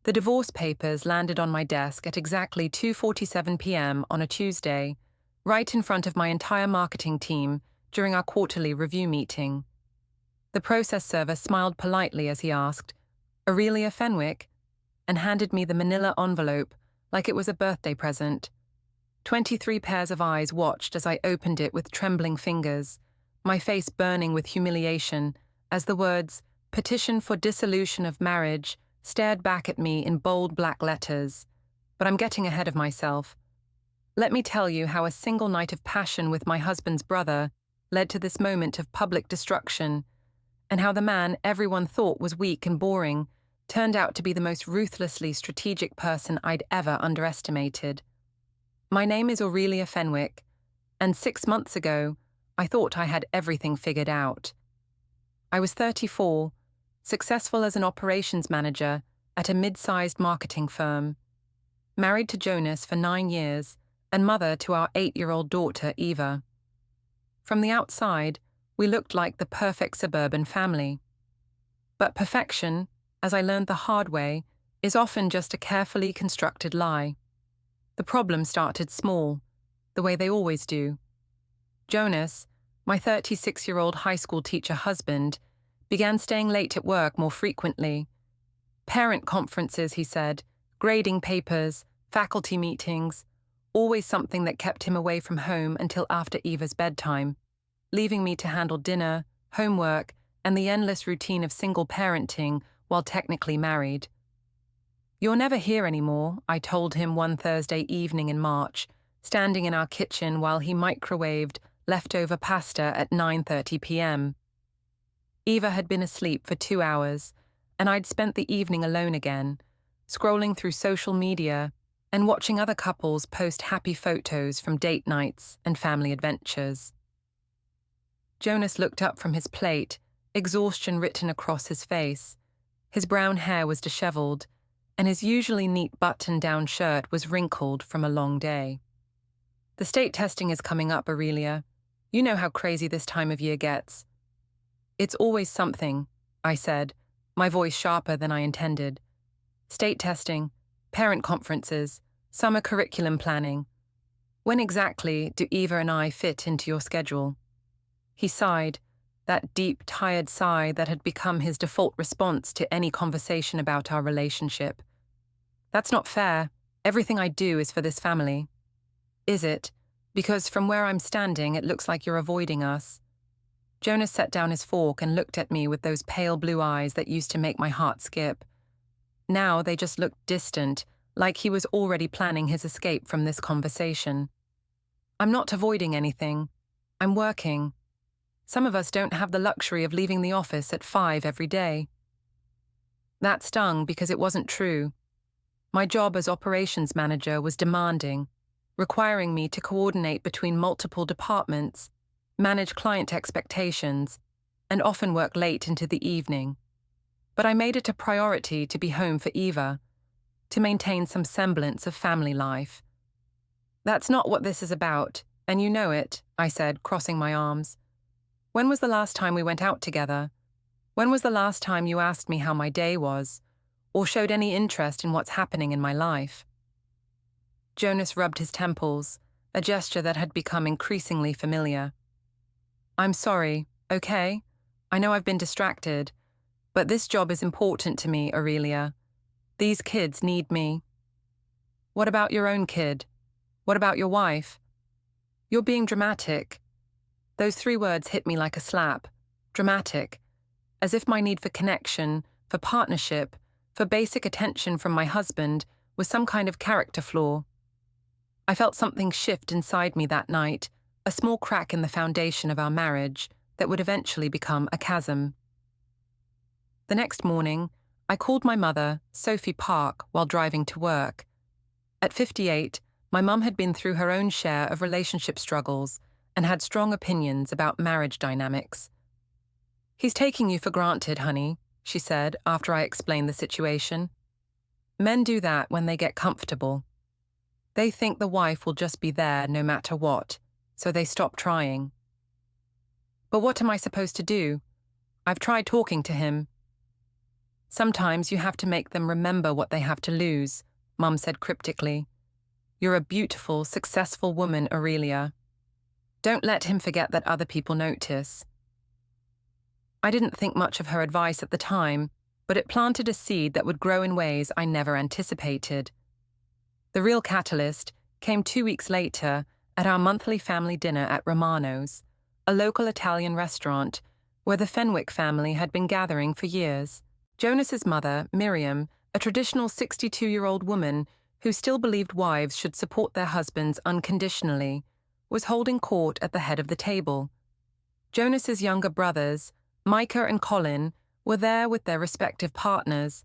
The divorce papers landed on my desk at exactly 2:47 p.m. on a Tuesday, right in front of my entire marketing team during our quarterly review meeting. The process server smiled politely as he asked, "Aurelia Fenwick?" and handed me the manila envelope like it was a birthday present. 23 pairs of eyes watched as I opened it with trembling fingers, my face burning with humiliation as the words, "Petition for Dissolution of Marriage," stared back at me in bold black letters. But I'm getting ahead of myself. Let me tell you how a single night of passion with my husband's brother led to this moment of public destruction, and how the man everyone thought was weak and boring turned out to be the most ruthlessly strategic person I'd ever underestimated. My name is Aurelia Fenwick, and 6 months ago, I thought I had everything figured out. I was 34, successful as an operations manager at a mid-sized marketing firm, married to Jonas for 9 years, and mother to our 8-year-old daughter, Eva. From the outside, we looked like the perfect suburban family. But perfection, as I learned the hard way, is often just a carefully constructed lie. The problem started small, the way they always do. Jonas, my 36-year-old high school teacher husband, began staying late at work more frequently. Parent conferences, he said, grading papers, faculty meetings, always something that kept him away from home until after Eva's bedtime, leaving me to handle dinner, homework, and the endless routine of single parenting while technically married. "You're never here anymore," I told him one Thursday evening in March, standing in our kitchen while he microwaved leftover pasta at 9:30 p.m. Eva had been asleep for 2 hours, and I'd spent the evening alone again, scrolling through social media and watching other couples post happy photos from date nights and family adventures. Jonas looked up from his plate, exhaustion written across his face. His brown hair was disheveled, and his usually neat button-down shirt was wrinkled from a long day. "The state testing is coming up, Aurelia. You know how crazy this time of year gets." "It's always something," I said, my voice sharper than I intended. "State testing, parent conferences, summer curriculum planning. When exactly do Eva and I fit into your schedule?" He sighed, that deep, tired sigh that had become his default response to any conversation about our relationship. "That's not fair. Everything I do is for this family." "Is it? Because from where I'm standing, it looks like you're avoiding us." Jonas set down his fork and looked at me with those pale blue eyes that used to make my heart skip. Now they just looked distant, like he was already planning his escape from this conversation. "I'm not avoiding anything. I'm working. Some of us don't have the luxury of leaving the office at 5 every day." That stung because it wasn't true. My job as operations manager was demanding, requiring me to coordinate between multiple departments, manage client expectations, and often work late into the evening. But I made it a priority to be home for Eva, to maintain some semblance of family life. "That's not what this is about, and you know it," I said, crossing my arms. "When was the last time we went out together? When was the last time you asked me how my day was, or showed any interest in what's happening in my life?" Jonas rubbed his temples, a gesture that had become increasingly familiar. "I'm sorry, okay? I know I've been distracted, but this job is important to me, Aurelia. These kids need me." "What about your own kid? What about your wife?" "You're being dramatic." Those 3 words hit me like a slap. Dramatic. As if my need for connection, for partnership, for basic attention from my husband was some kind of character flaw. I felt something shift inside me that night, a small crack in the foundation of our marriage that would eventually become a chasm. The next morning, I called my mother, Sophie Park, while driving to work. At 58, my mum had been through her own share of relationship struggles and had strong opinions about marriage dynamics. "He's taking you for granted, honey," she said after I explained the situation. "Men do that when they get comfortable. They think the wife will just be there no matter what, so they stop trying." "But what am I supposed to do? I've tried talking to him." Sometimes you have to make them remember what they have to lose, Mum said cryptically. You're a beautiful, successful woman, Aurelia. Don't let him forget that other people notice. I didn't think much of her advice at the time, but it planted a seed that would grow in ways I never anticipated. The real catalyst came 2 weeks later at our monthly family dinner at Romano's, a local Italian restaurant where the Fenwick family had been gathering for years. Jonas's mother, Miriam, a traditional 62-year-old woman who still believed wives should support their husbands unconditionally, was holding court at the head of the table. Jonas's younger brothers, Micah and Colin, were there with their respective partners,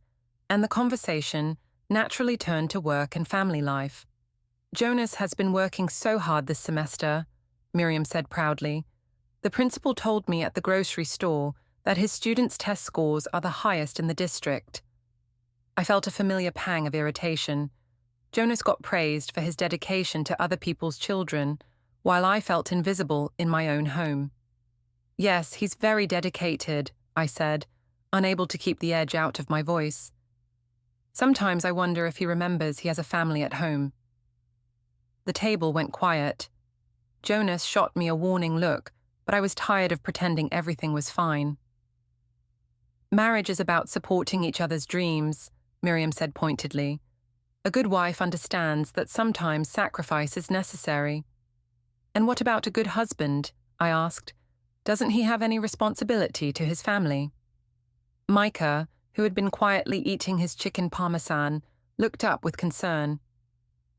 and the conversation naturally turned to work and family life. Jonas has been working so hard this semester, Miriam said proudly. The principal told me at the grocery store that his students' test scores are the highest in the district. I felt a familiar pang of irritation. Jonas got praised for his dedication to other people's children, while I felt invisible in my own home. Yes, he's very dedicated, I said, unable to keep the edge out of my voice. Sometimes I wonder if he remembers he has a family at home. The table went quiet. Jonas shot me a warning look, but I was tired of pretending everything was fine. Marriage is about supporting each other's dreams, Miriam said pointedly. A good wife understands that sometimes sacrifice is necessary. And what about a good husband? I asked. Doesn't he have any responsibility to his family? Micah, who had been quietly eating his chicken parmesan, looked up with concern.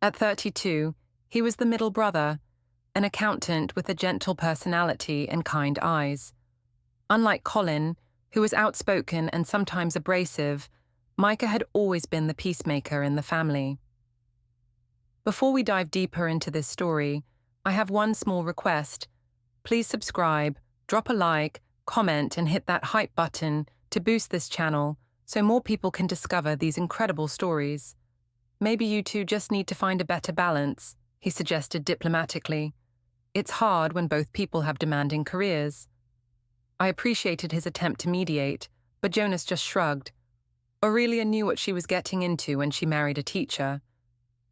At 32, he was the middle brother, an accountant with a gentle personality and kind eyes. Unlike Colin, who was outspoken and sometimes abrasive, Micah had always been the peacemaker in the family. Before we dive deeper into this story, I have one small request. Please subscribe, drop a like, comment, and hit that hype button to boost this channel so more people can discover these incredible stories. Maybe you two just need to find a better balance, he suggested diplomatically. It's hard when both people have demanding careers. I appreciated his attempt to mediate, but Jonas just shrugged. Aurelia knew what she was getting into when she married a teacher.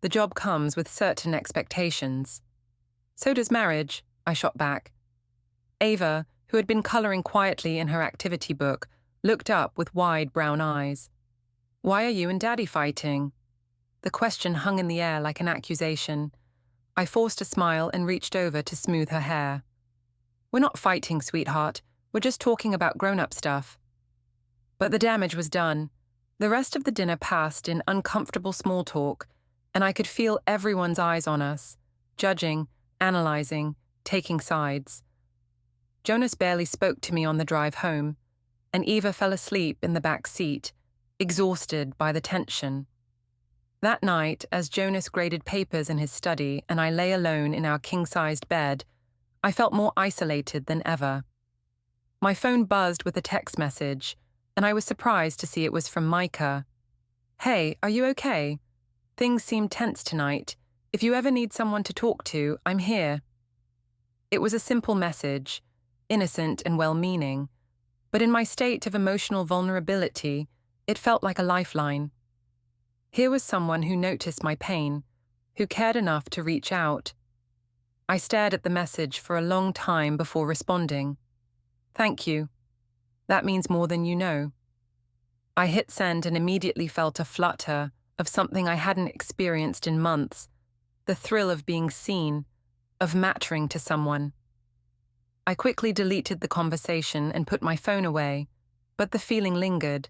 The job comes with certain expectations. So does marriage, I shot back. Ava, who had been coloring quietly in her activity book, looked up with wide brown eyes. Why are you and Daddy fighting? The question hung in the air like an accusation. I forced a smile and reached over to smooth her hair. We're not fighting, sweetheart. We're just talking about grown-up stuff. But the damage was done. The rest of the dinner passed in uncomfortable small talk, and I could feel everyone's eyes on us, judging, analyzing, taking sides. Jonas barely spoke to me on the drive home, and Eva fell asleep in the back seat, exhausted by the tension. That night, as Jonas graded papers in his study and I lay alone in our king-sized bed, I felt more isolated than ever. My phone buzzed with a text message, and I was surprised to see it was from Micah. Hey, are you okay? Things seem tense tonight. If you ever need someone to talk to, I'm here. It was a simple message, innocent and well-meaning, but in my state of emotional vulnerability, it felt like a lifeline. Here was someone who noticed my pain, who cared enough to reach out. I stared at the message for a long time before responding. Thank you. That means more than you know. I hit send and immediately felt a flutter of something I hadn't experienced in months, the thrill of being seen, of mattering to someone. I quickly deleted the conversation and put my phone away, but the feeling lingered.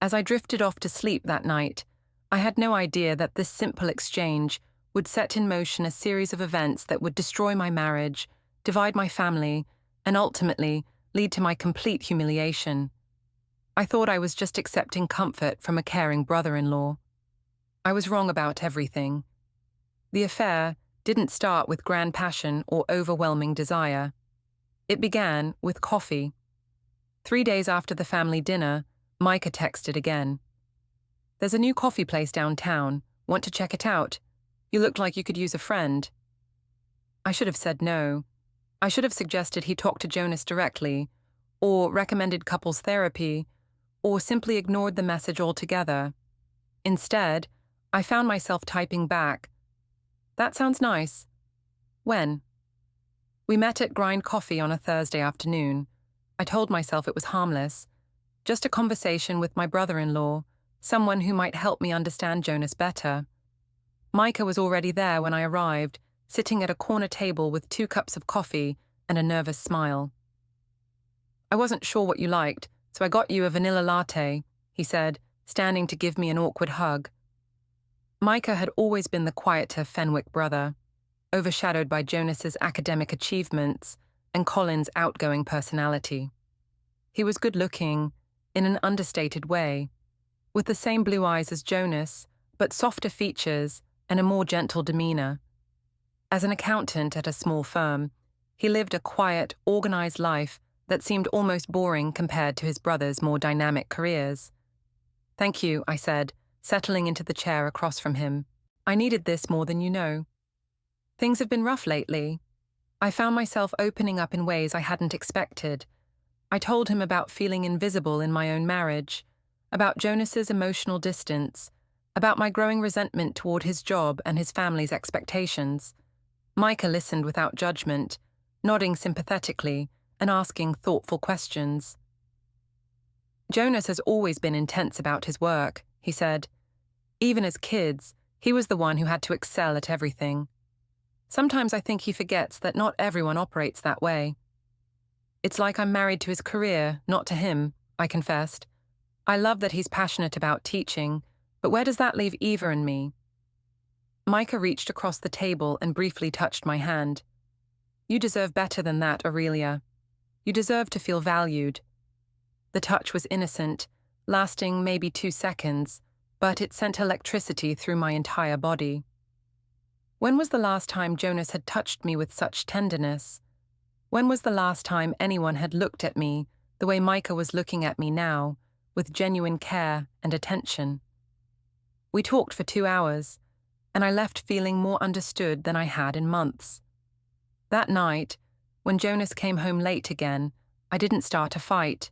As I drifted off to sleep that night, I had no idea that this simple exchange would set in motion a series of events that would destroy my marriage, divide my family, and ultimately lead to my complete humiliation. I thought I was just accepting comfort from a caring brother-in-law. I was wrong about everything. The affair didn't start with grand passion or overwhelming desire. It began with coffee. 3 days after the family dinner, Micah texted again. There's a new coffee place downtown. Want to check it out? You look like you could use a friend. I should have said no. I should have suggested he talk to Jonas directly, or recommended couples therapy, or simply ignored the message altogether. Instead, I found myself typing back, "That sounds nice. When?" We met at Grind Coffee on a Thursday afternoon. I told myself it was harmless, just a conversation with my brother-in-law, someone who might help me understand Jonas better. Micah was already there when I arrived, sitting at a corner table with 2 cups of coffee and a nervous smile. "I wasn't sure what you liked, so I got you a vanilla latte," he said, standing to give me an awkward hug. Micah had always been the quieter Fenwick brother, overshadowed by Jonas's academic achievements and Colin's outgoing personality. He was good-looking, in an understated way, with the same blue eyes as Jonas, but softer features and a more gentle demeanor. As an accountant at a small firm, he lived a quiet, organized life that seemed almost boring compared to his brother's more dynamic careers. "Thank you," I said, settling into the chair across from him. "I needed this more than you know. Things have been rough lately." I found myself opening up in ways I hadn't expected. I told him about feeling invisible in my own marriage, about Jonas's emotional distance, about my growing resentment toward his job and his family's expectations. Micah listened without judgment, nodding sympathetically and asking thoughtful questions. "Jonas has always been intense about his work," he said. "Even as kids, he was the one who had to excel at everything. Sometimes I think he forgets that not everyone operates that way." "It's like I'm married to his career, not to him," I confessed. "I love that he's passionate about teaching, but where does that leave Eva and me?" Micah reached across the table and briefly touched my hand. "You deserve better than that, Aurelia. You deserve to feel valued." The touch was innocent, lasting maybe 2 seconds, but it sent electricity through my entire body. When was the last time Jonas had touched me with such tenderness? When was the last time anyone had looked at me the way Micah was looking at me now, with genuine care and attention? We talked for 2 hours, and I left feeling more understood than I had in months. That night, when Jonas came home late again, I didn't start a fight.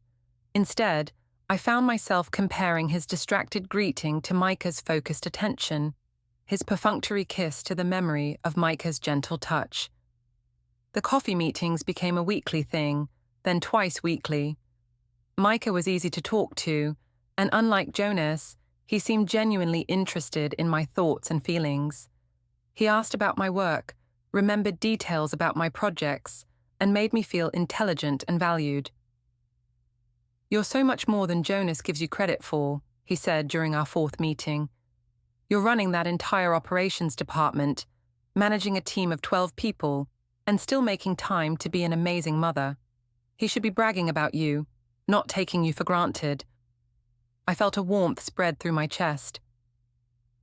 Instead, I found myself comparing his distracted greeting to Micah's focused attention, his perfunctory kiss to the memory of Micah's gentle touch. The coffee meetings became a weekly thing, then twice weekly. Micah was easy to talk to, and unlike Jonas, he seemed genuinely interested in my thoughts and feelings. He asked about my work, remembered details about my projects, and made me feel intelligent and valued. "You're so much more than Jonas gives you credit for," he said during our 4th meeting. "You're running that entire operations department, managing a team of 12 people, and still making time to be an amazing mother. He should be bragging about you, not taking you for granted." I felt a warmth spread through my chest.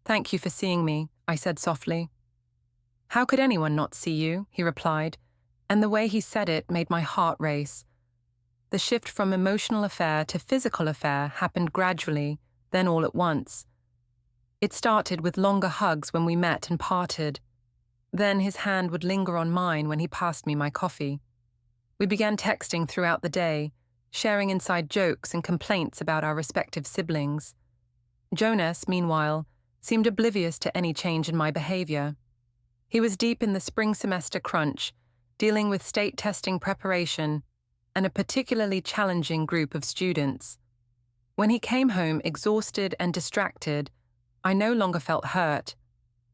"Thank you for seeing me," I said softly. "How could anyone not see you?" he replied, and the way he said it made my heart race. The shift from emotional affair to physical affair happened gradually, then all at once. It started with longer hugs when we met and parted. Then his hand would linger on mine when he passed me my coffee. We began texting throughout the day, sharing inside jokes and complaints about our respective siblings. Jonas, meanwhile, seemed oblivious to any change in my behavior. He was deep in the spring semester crunch, dealing with state testing preparation and a particularly challenging group of students. When he came home exhausted and distracted, I no longer felt hurt.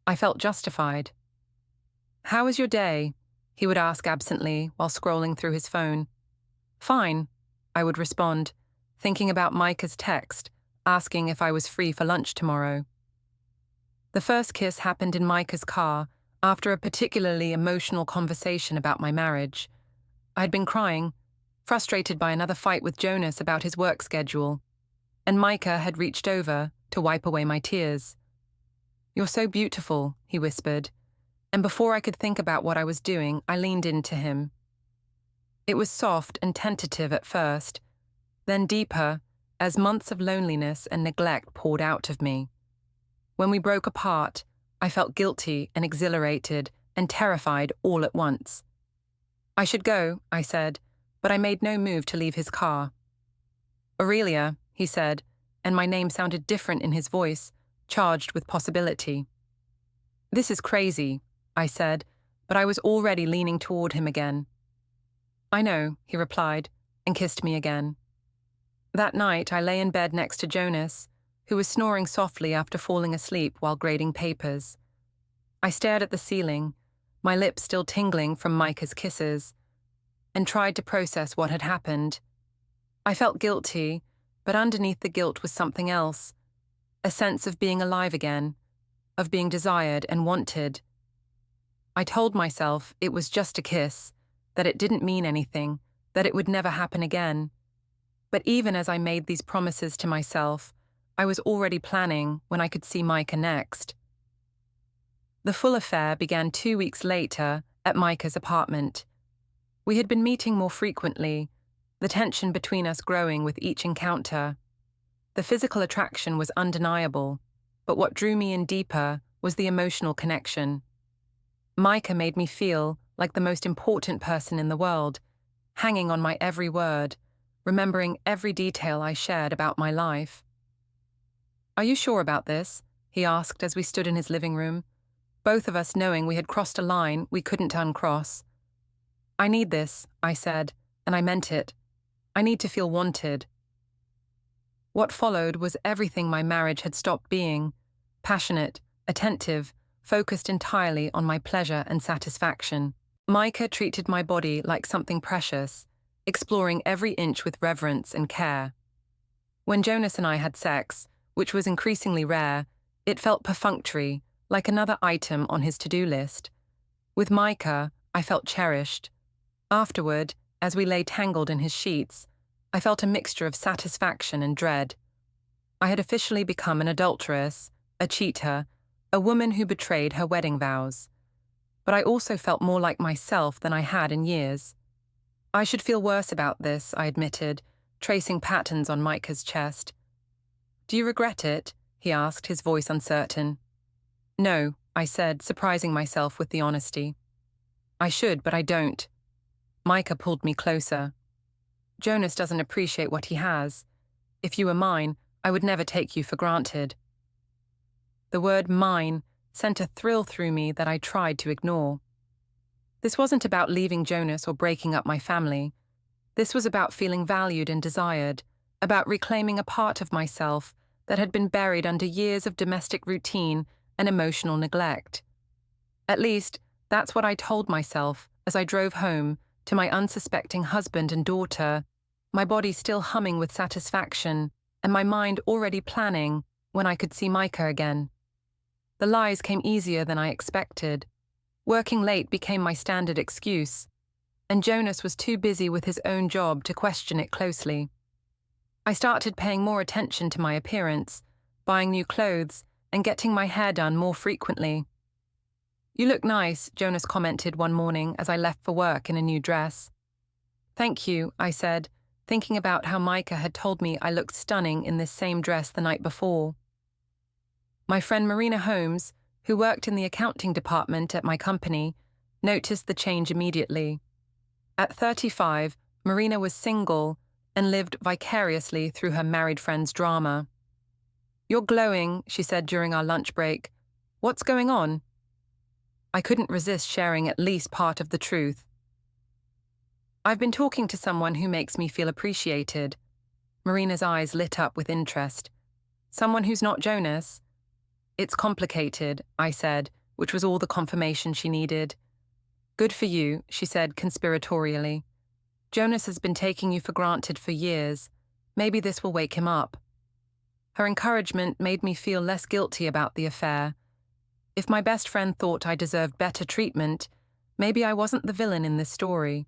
I felt justified. "How was your day?" he would ask absently while scrolling through his phone. "Fine," I would respond, thinking about Micah's text, asking if I was free for lunch tomorrow. The first kiss happened in Micah's car after a particularly emotional conversation about my marriage. I had been crying, frustrated by another fight with Jonas about his work schedule, and Micah had reached over to wipe away my tears. "You're so beautiful," he whispered, and before I could think about what I was doing, I leaned into him. It was soft and tentative at first, then deeper as months of loneliness and neglect poured out of me. When we broke apart, I felt guilty and exhilarated and terrified all at once. "I should go," I said, but I made no move to leave his car. "Aurelia," he said, and my name sounded different in his voice, charged with possibility. This is crazy, I said, but I was already leaning toward him again. I know, he replied, and kissed me again. That night, I lay in bed next to Jonas, who was snoring softly after falling asleep while grading papers. I stared at the ceiling, my lips still tingling from Micah's kisses, and tried to process what had happened. I felt guilty, but underneath the guilt was something else, a sense of being alive again, of being desired and wanted. I told myself it was just a kiss, that it didn't mean anything, that it would never happen again. But even as I made these promises to myself, I was already planning when I could see Micah next. The full affair began 2 weeks later at Micah's apartment. We had been meeting more frequently, the tension between us growing with each encounter. The physical attraction was undeniable, but what drew me in deeper was the emotional connection. Micah made me feel like the most important person in the world, hanging on my every word, remembering every detail I shared about my life. "Are you sure about this?" he asked as we stood in his living room, both of us knowing we had crossed a line we couldn't uncross. "I need this," I said, and I meant it. I need to feel wanted. What followed was everything my marriage had stopped being: passionate, attentive, focused entirely on my pleasure and satisfaction. Micah treated my body like something precious, exploring every inch with reverence and care. When Jonas and I had sex, which was increasingly rare, it felt perfunctory, like another item on his to-do list. With Micah, I felt cherished. Afterward, as we lay tangled in his sheets, I felt a mixture of satisfaction and dread. I had officially become an adulteress, a cheater, a woman who betrayed her wedding vows. But I also felt more like myself than I had in years. "I should feel worse about this," I admitted, tracing patterns on Micah's chest. "Do you regret it?" he asked, his voice uncertain. "No," I said, surprising myself with the honesty. "I should, but I don't." Micah pulled me closer. "Jonas doesn't appreciate what he has. If you were mine, I would never take you for granted." The word "mine" sent a thrill through me that I tried to ignore. This wasn't about leaving Jonas or breaking up my family. This was about feeling valued and desired, about reclaiming a part of myself that had been buried under years of domestic routine and emotional neglect. At least, that's what I told myself as I drove home to my unsuspecting husband and daughter, my body still humming with satisfaction and my mind already planning when I could see Micah again. The lies came easier than I expected. Working late became my standard excuse, and Jonas was too busy with his own job to question it closely. I started paying more attention to my appearance, buying new clothes, and getting my hair done more frequently. "You look nice," Jonas commented one morning as I left for work in a new dress. "Thank you," I said, thinking about how Micah had told me I looked stunning in this same dress the night before. My friend Marina Holmes, who worked in the accounting department at my company, noticed the change immediately. At 35, Marina was single and lived vicariously through her married friend's drama. "You're glowing," she said during our lunch break. "What's going on?" I couldn't resist sharing at least part of the truth. "I've been talking to someone who makes me feel appreciated." Marina's eyes lit up with interest. "Someone who's not Jonas?" "It's complicated," I said, which was all the confirmation she needed. "Good for you," she said conspiratorially. "Jonas has been taking you for granted for years. Maybe this will wake him up." Her encouragement made me feel less guilty about the affair. If my best friend thought I deserved better treatment, maybe I wasn't the villain in this story.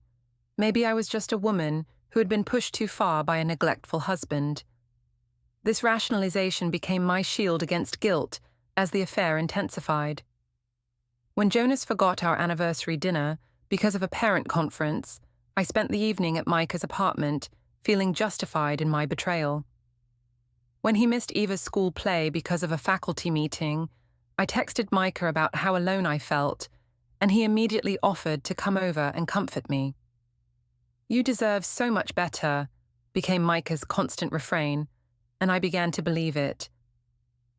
Maybe I was just a woman who had been pushed too far by a neglectful husband. This rationalization became my shield against guilt as the affair intensified. When Jonas forgot our anniversary dinner because of a parent conference, I spent the evening at Micah's apartment, feeling justified in my betrayal. When he missed Eva's school play because of a faculty meeting, I texted Micah about how alone I felt, and he immediately offered to come over and comfort me. "You deserve so much better," became Micah's constant refrain, and I began to believe it.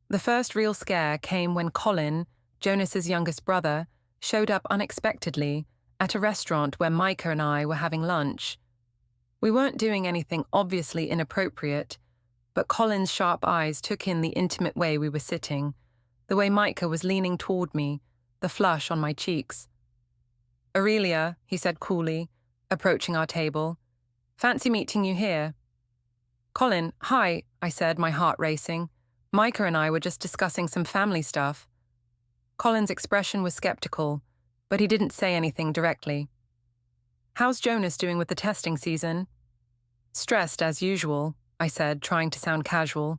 The first real scare came when Colin, Jonas's youngest brother, showed up unexpectedly at a restaurant where Micah and I were having lunch. We weren't doing anything obviously inappropriate, but Colin's sharp eyes took in the intimate way we were sitting, the way Micah was leaning toward me, the flush on my cheeks. "Aurelia," he said coolly, approaching our table. "Fancy meeting you here." "Colin, hi," I said, my heart racing. "Micah and I were just discussing some family stuff." Colin's expression was skeptical, but he didn't say anything directly. "How's Jonas doing with the testing season?" "Stressed as usual," I said, trying to sound casual.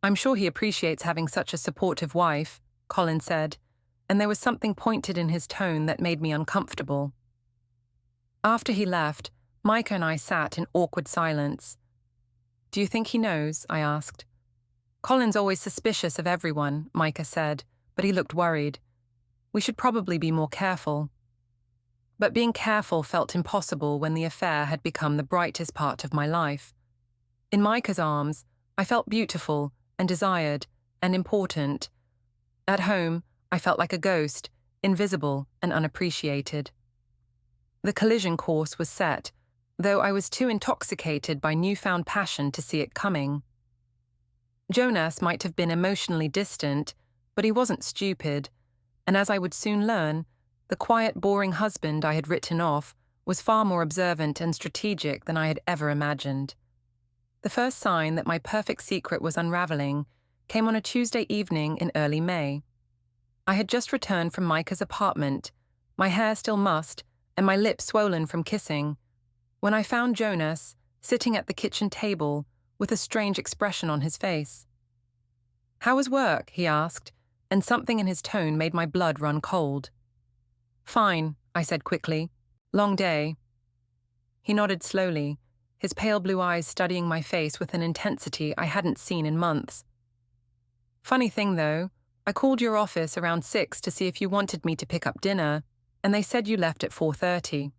"I'm sure he appreciates having such a supportive wife," Colin said, and there was something pointed in his tone that made me uncomfortable. After he left, Micah and I sat in awkward silence. "Do you think he knows?" I asked. "Colin's always suspicious of everyone," Micah said, but he looked worried. "We should probably be more careful." But being careful felt impossible when the affair had become the brightest part of my life. In Micah's arms, I felt beautiful and desired and important. At home, I felt like a ghost, invisible and unappreciated. The collision course was set, though I was too intoxicated by newfound passion to see it coming. Jonas might have been emotionally distant, but he wasn't stupid, and as I would soon learn, the quiet, boring husband I had written off was far more observant and strategic than I had ever imagined. The first sign that my perfect secret was unraveling came on a Tuesday evening in early May. I had just returned from Micah's apartment, my hair still mussed and my lips swollen from kissing, when I found Jonas sitting at the kitchen table with a strange expression on his face. "How was work?" he asked, and something in his tone made my blood run cold. "Fine," I said quickly. "Long day." He nodded slowly, his pale blue eyes studying my face with an intensity I hadn't seen in months. "Funny thing, though, I called your office around 6 to see if you wanted me to pick up dinner, and they said you left at 4:30.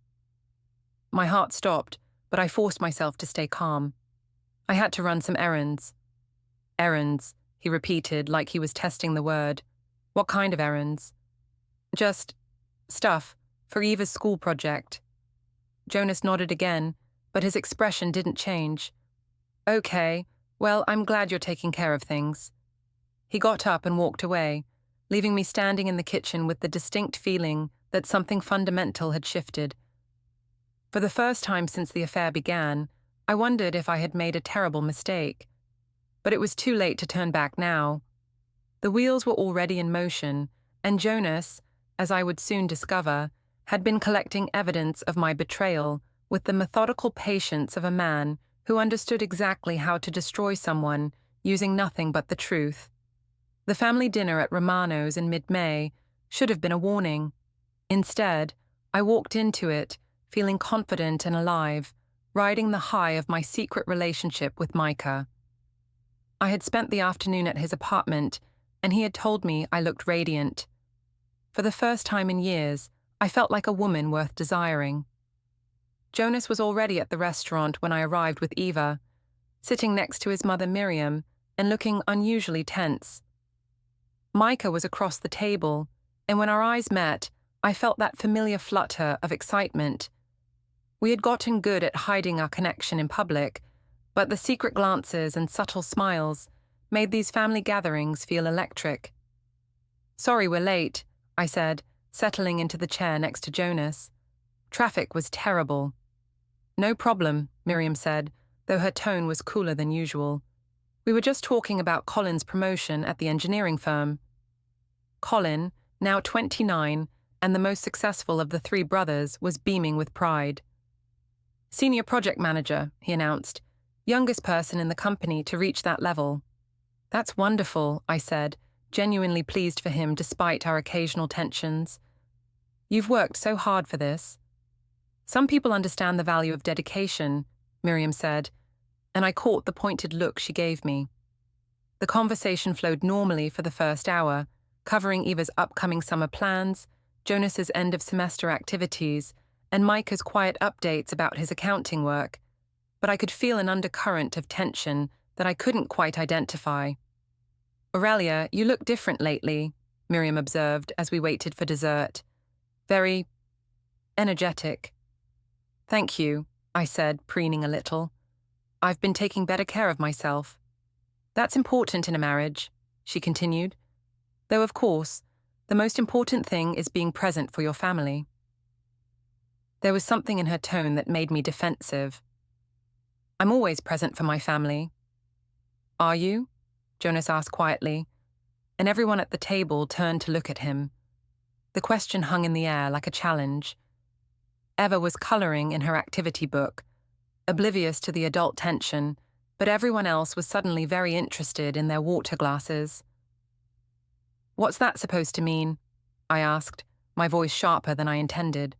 My heart stopped, but I forced myself to stay calm. "I had to run some errands." "Errands," he repeated like he was testing the word. "What kind of errands?" "Just stuff for Eva's school project." Jonas nodded again, but his expression didn't change. "Okay, well, I'm glad you're taking care of things." He got up and walked away, leaving me standing in the kitchen with the distinct feeling that something fundamental had shifted. For the first time since the affair began, I wondered if I had made a terrible mistake. But it was too late to turn back now. The wheels were already in motion, and Jonas, as I would soon discover, had been collecting evidence of my betrayal with the methodical patience of a man who understood exactly how to destroy someone using nothing but the truth. The family dinner at Romano's in mid-May should have been a warning. Instead, I walked into it, feeling confident and alive, riding the high of my secret relationship with Micah. I had spent the afternoon at his apartment, and he had told me I looked radiant. For the first time in years, I felt like a woman worth desiring. Jonas was already at the restaurant when I arrived with Eva, sitting next to his mother Miriam and looking unusually tense. Micah was across the table, and when our eyes met, I felt that familiar flutter of excitement. We had gotten good at hiding our connection in public, but the secret glances and subtle smiles made these family gatherings feel electric. "Sorry we're late," I said, settling into the chair next to Jonas. "Traffic was terrible." "No problem," Miriam said, though her tone was cooler than usual. "We were just talking about Colin's promotion at the engineering firm." Colin, now 29 and the most successful of the three brothers, was beaming with pride. "Senior project manager," he announced, "youngest person in the company to reach that level." "That's wonderful," I said, genuinely pleased for him despite our occasional tensions. "You've worked so hard for this." "Some people understand the value of dedication," Miriam said, and I caught the pointed look she gave me. The conversation flowed normally for the first hour, covering Eva's upcoming summer plans, Jonas's end-of-semester activities, and Micah's quiet updates about his accounting work, but I could feel an undercurrent of tension that I couldn't quite identify. "Aurelia, you look different lately," Miriam observed as we waited for dessert. "Very energetic." "Thank you," I said, preening a little. "I've been taking better care of myself." "That's important in a marriage," she continued. "Though, of course, the most important thing is being present for your family." There was something in her tone that made me defensive. "I'm always present for my family." "Are you?" Jonas asked quietly, and everyone at the table turned to look at him. The question hung in the air like a challenge. Eva was coloring in her activity book, oblivious to the adult tension, but everyone else was suddenly very interested in their water glasses. "What's that supposed to mean?" I asked, my voice sharper than I intended.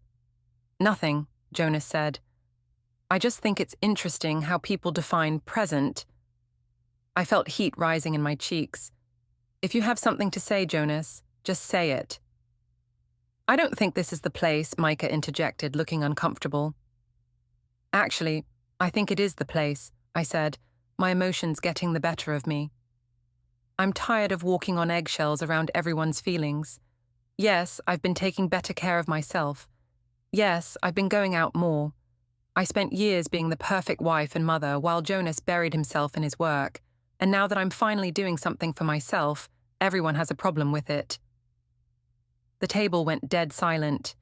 "Nothing," Jonas said. "I just think it's interesting how people define present." I felt heat rising in my cheeks. "If you have something to say, Jonas, just say it." "I don't think this is the place," Micah interjected, looking uncomfortable. "Actually, I think it is the place," I said, my emotions getting the better of me. "I'm tired of walking on eggshells around everyone's feelings. Yes, I've been taking better care of myself. Yes, I've been going out more. I spent years being the perfect wife and mother while Jonas buried himself in his work, and now that I'm finally doing something for myself, everyone has a problem with it." The table went dead silent.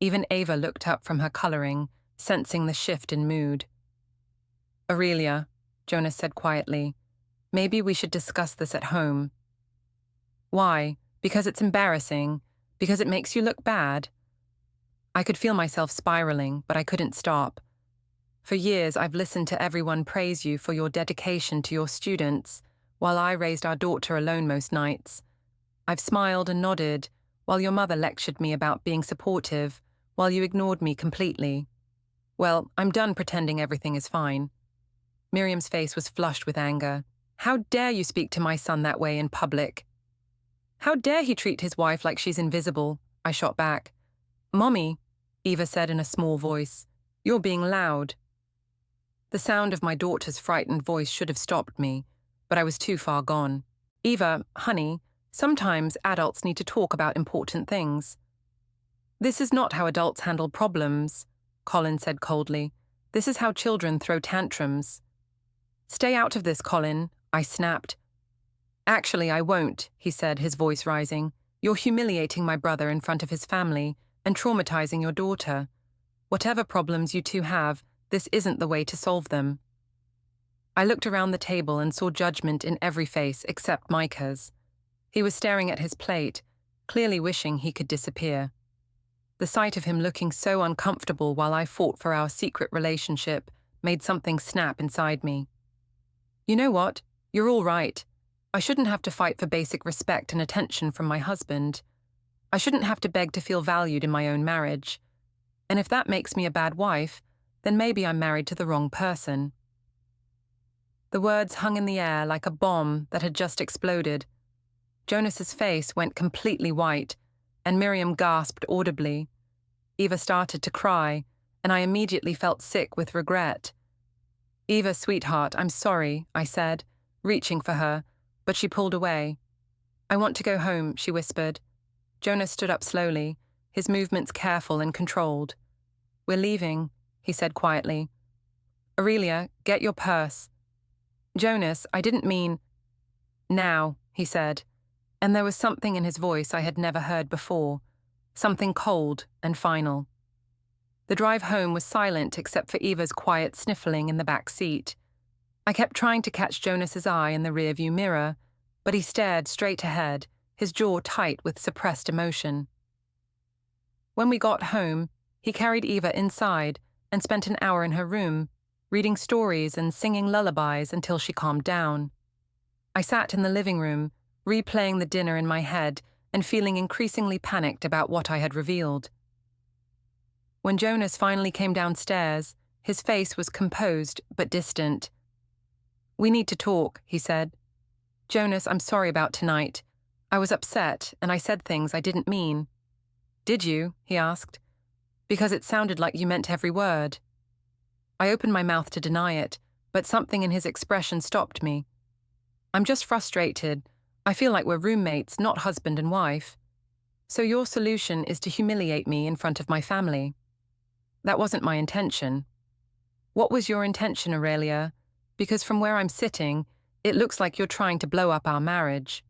Even Ava looked up from her coloring, sensing the shift in mood. "Aurelia," Jonas said quietly, "maybe we should discuss this at home." "Why? Because it's embarrassing? Because it makes you look bad?" I could feel myself spiraling, but I couldn't stop. "For years, I've listened to everyone praise you for your dedication to your students, while I raised our daughter alone most nights. I've smiled and nodded, while your mother lectured me about being supportive, while you ignored me completely. Well, I'm done pretending everything is fine." Miriam's face was flushed with anger. "How dare you speak to my son that way in public?" "How dare he treat his wife like she's invisible?" I shot back. "Mommy," Eva said in a small voice, "you're being loud." The sound of my daughter's frightened voice should have stopped me, but I was too far gone. "Eva, honey, sometimes adults need to talk about important things." "This is not how adults handle problems," Colin said coldly. "This is how children throw tantrums." "Stay out of this, Colin," I snapped. "Actually, I won't," he said, his voice rising. "You're humiliating my brother in front of his family and traumatizing your daughter. Whatever problems you two have, this isn't the way to solve them." I looked around the table and saw judgment in every face except Micah's. He was staring at his plate, clearly wishing he could disappear. The sight of him looking so uncomfortable while I fought for our secret relationship made something snap inside me. "You know what? You're all right. I shouldn't have to fight for basic respect and attention from my husband. I shouldn't have to beg to feel valued in my own marriage. And if that makes me a bad wife, then maybe I'm married to the wrong person." The words hung in the air like a bomb that had just exploded. Jonas's face went completely white, and Miriam gasped audibly. Eva started to cry, and I immediately felt sick with regret. "Eva, sweetheart, I'm sorry," I said, reaching for her, but she pulled away. "I want to go home," she whispered. Jonas stood up slowly, his movements careful and controlled. "We're leaving," he said quietly. "Aurelia, get your purse." "Jonas, I didn't mean—" "Now," he said, and there was something in his voice I had never heard before, something cold and final. The drive home was silent except for Eva's quiet sniffling in the back seat. I kept trying to catch Jonas's eye in the rearview mirror, but he stared straight ahead, his jaw tight with suppressed emotion. When we got home, he carried Eva inside and spent an hour in her room, reading stories and singing lullabies until she calmed down. I sat in the living room, replaying the dinner in my head and feeling increasingly panicked about what I had revealed. When Jonas finally came downstairs, his face was composed but distant. "We need to talk," he said. "Jonas, I'm sorry about tonight. I was upset and I said things I didn't mean." "Did you?" he asked. "Because it sounded like you meant every word." I opened my mouth to deny it, but something in his expression stopped me. I'm just frustrated. I feel like we're roommates, not husband and wife. So your solution is to humiliate me in front of my family. That wasn't my intention. What was your intention, Aurelia? Because from where I'm sitting, it looks like you're trying to blow up our marriage.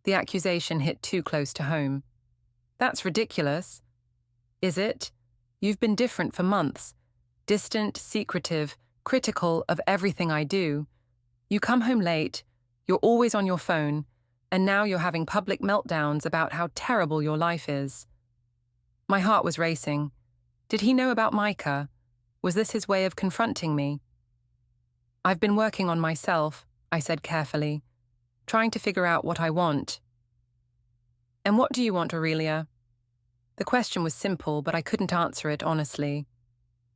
The accusation hit too close to home. That's ridiculous. Is it? You've been different for months. Distant, secretive, critical of everything I do. You come home late, you're always on your phone, and now you're having public meltdowns about how terrible your life is. My heart was racing. Did he know about Micah? Was this his way of confronting me? I've been working on myself, I said carefully, trying to figure out what I want. And what do you want, Aurelia? The question was simple, but I couldn't answer it honestly.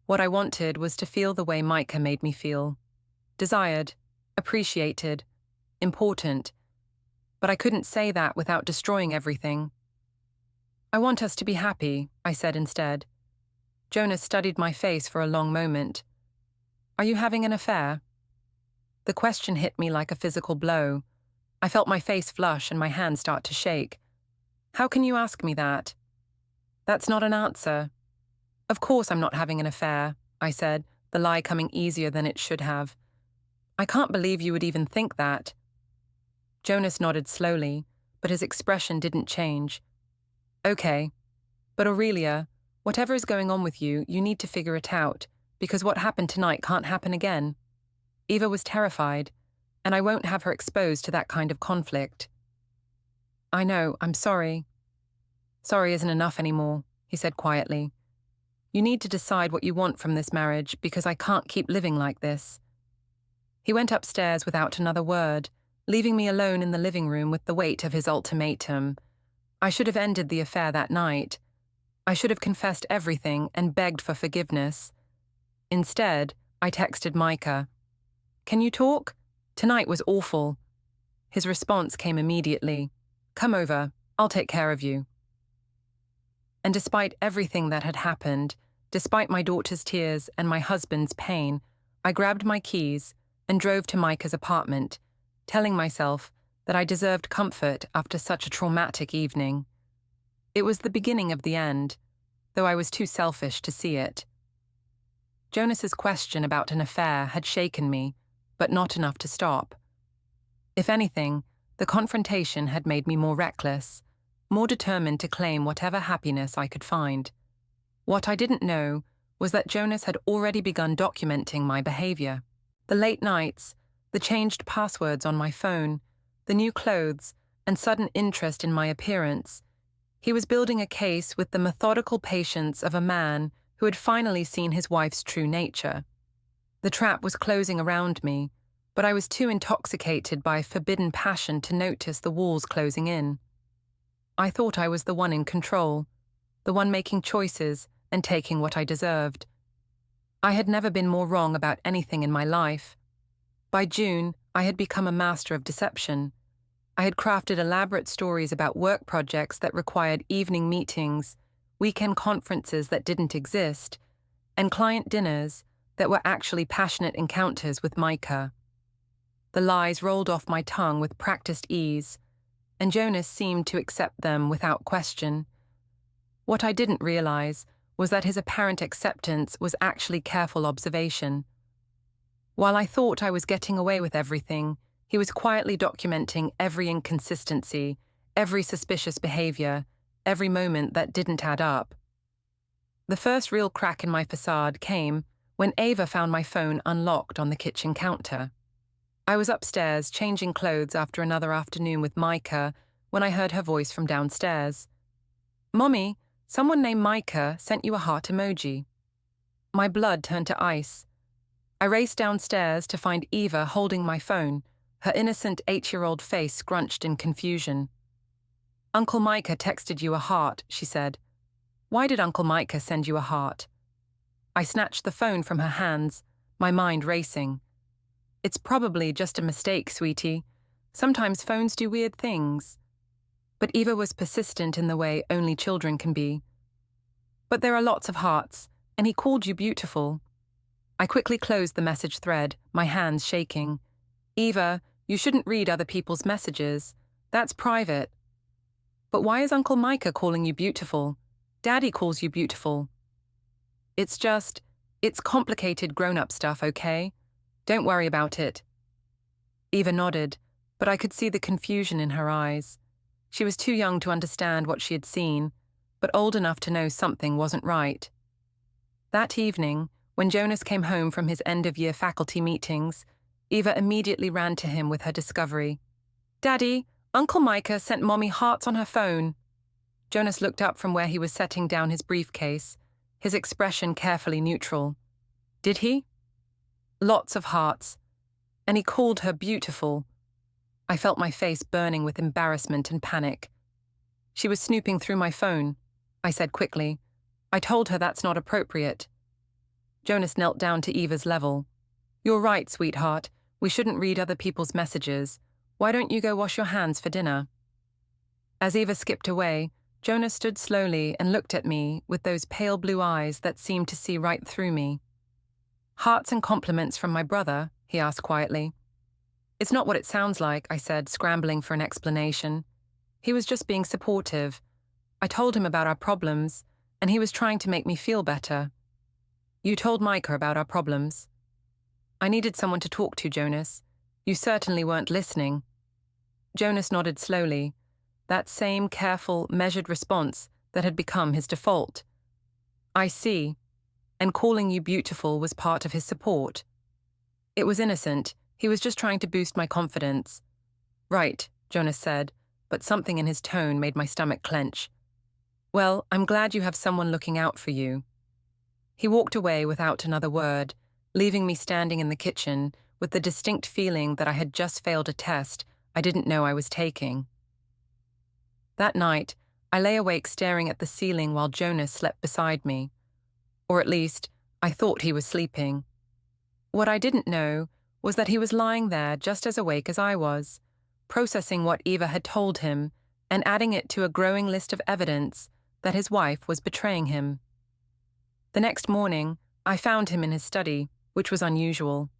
What I wanted was to feel the way Micah made me feel. Desired, appreciated, important. But I couldn't say that without destroying everything. I want us to be happy, I said instead. Jonas studied my face for a long moment. Are you having an affair? The question hit me like a physical blow. I felt my face flush and my hands start to shake. How can you ask me that? That's not an answer. Of course I'm not having an affair, I said, the lie coming easier than it should have. I can't believe you would even think that. Jonas nodded slowly, but his expression didn't change. Okay, but Aurelia, whatever is going on with you, you need to figure it out, because what happened tonight can't happen again. Eva was terrified, and I won't have her exposed to that kind of conflict. I know, I'm sorry. Sorry isn't enough anymore, he said quietly. You need to decide what you want from this marriage, because I can't keep living like this. He went upstairs without another word, leaving me alone in the living room with the weight of his ultimatum. I should have ended the affair that night. I should have confessed everything and begged for forgiveness. Instead, I texted Micah. Can you talk? Tonight was awful. His response came immediately. Come over, I'll take care of you. And despite everything that had happened, despite my daughter's tears and my husband's pain, I grabbed my keys and drove to Micah's apartment, telling myself that I deserved comfort after such a traumatic evening. It was the beginning of the end, though I was too selfish to see it. Jonas's question about an affair had shaken me, but not enough to stop. If anything, the confrontation had made me more reckless, more determined to claim whatever happiness I could find. What I didn't know was that Jonas had already begun documenting my behavior. The late nights, the changed passwords on my phone, the new clothes, and sudden interest in my appearance. He was building a case with the methodical patience of a man who had finally seen his wife's true nature. The trap was closing around me, but I was too intoxicated by forbidden passion to notice the walls closing in. I thought I was the one in control, the one making choices and taking what I deserved. I had never been more wrong about anything in my life. By June, I had become a master of deception. I had crafted elaborate stories about work projects that required evening meetings, weekend conferences that didn't exist, and client dinners that were actually passionate encounters with Micah. The lies rolled off my tongue with practiced ease, and Jonas seemed to accept them without question. What I didn't realize was that his apparent acceptance was actually careful observation. While I thought I was getting away with everything, he was quietly documenting every inconsistency, every suspicious behavior, every moment that didn't add up. The first real crack in my facade came when Ava found my phone unlocked on the kitchen counter. I was upstairs changing clothes after another afternoon with Micah when I heard her voice from downstairs. "Mommy, someone named Micah sent you a heart emoji." My blood turned to ice. I raced downstairs to find Eva holding my phone, her innocent 8-year-old face scrunched in confusion. "Uncle Micah texted you a heart," she said. "Why did Uncle Micah send you a heart?" I snatched the phone from her hands, my mind racing. "It's probably just a mistake, sweetie. Sometimes phones do weird things." But Eva was persistent in the way only children can be. "But there are lots of hearts, and he called you beautiful." I quickly closed the message thread, my hands shaking. Eva, you shouldn't read other people's messages. That's private. But why is Uncle Micah calling you beautiful? Daddy calls you beautiful. It's complicated grown-up stuff, okay? Don't worry about it. Eva nodded, but I could see the confusion in her eyes. She was too young to understand what she had seen, but old enough to know something wasn't right. That evening, when Jonas came home from his end-of-year faculty meetings, Eva immediately ran to him with her discovery. Daddy, Uncle Micah sent Mommy hearts on her phone. Jonas looked up from where he was setting down his briefcase, his expression carefully neutral. Did he? Lots of hearts. And he called her beautiful. I felt my face burning with embarrassment and panic. She was snooping through my phone, I said quickly. I told her that's not appropriate. Jonas knelt down to Eva's level. You're right, sweetheart. We shouldn't read other people's messages. Why don't you go wash your hands for dinner? As Eva skipped away, Jonas stood slowly and looked at me with those pale blue eyes that seemed to see right through me. Hearts and compliments from my brother, he asked quietly. It's not what it sounds like, I said, scrambling for an explanation. He was just being supportive. I told him about our problems, and he was trying to make me feel better. You told Micah about our problems. I needed someone to talk to, Jonas. You certainly weren't listening. Jonas nodded slowly, that same careful, measured response that had become his default. I see. And calling you beautiful was part of his support. It was innocent. He was just trying to boost my confidence. Right, Jonas said, but something in his tone made my stomach clench. Well, I'm glad you have someone looking out for you. He walked away without another word, leaving me standing in the kitchen with the distinct feeling that I had just failed a test I didn't know I was taking. That night, I lay awake staring at the ceiling while Jonas slept beside me. Or at least, I thought he was sleeping. What I didn't know was that he was lying there just as awake as I was, processing what Eva had told him and adding it to a growing list of evidence that his wife was betraying him. The next morning, I found him in his study, which was unusual.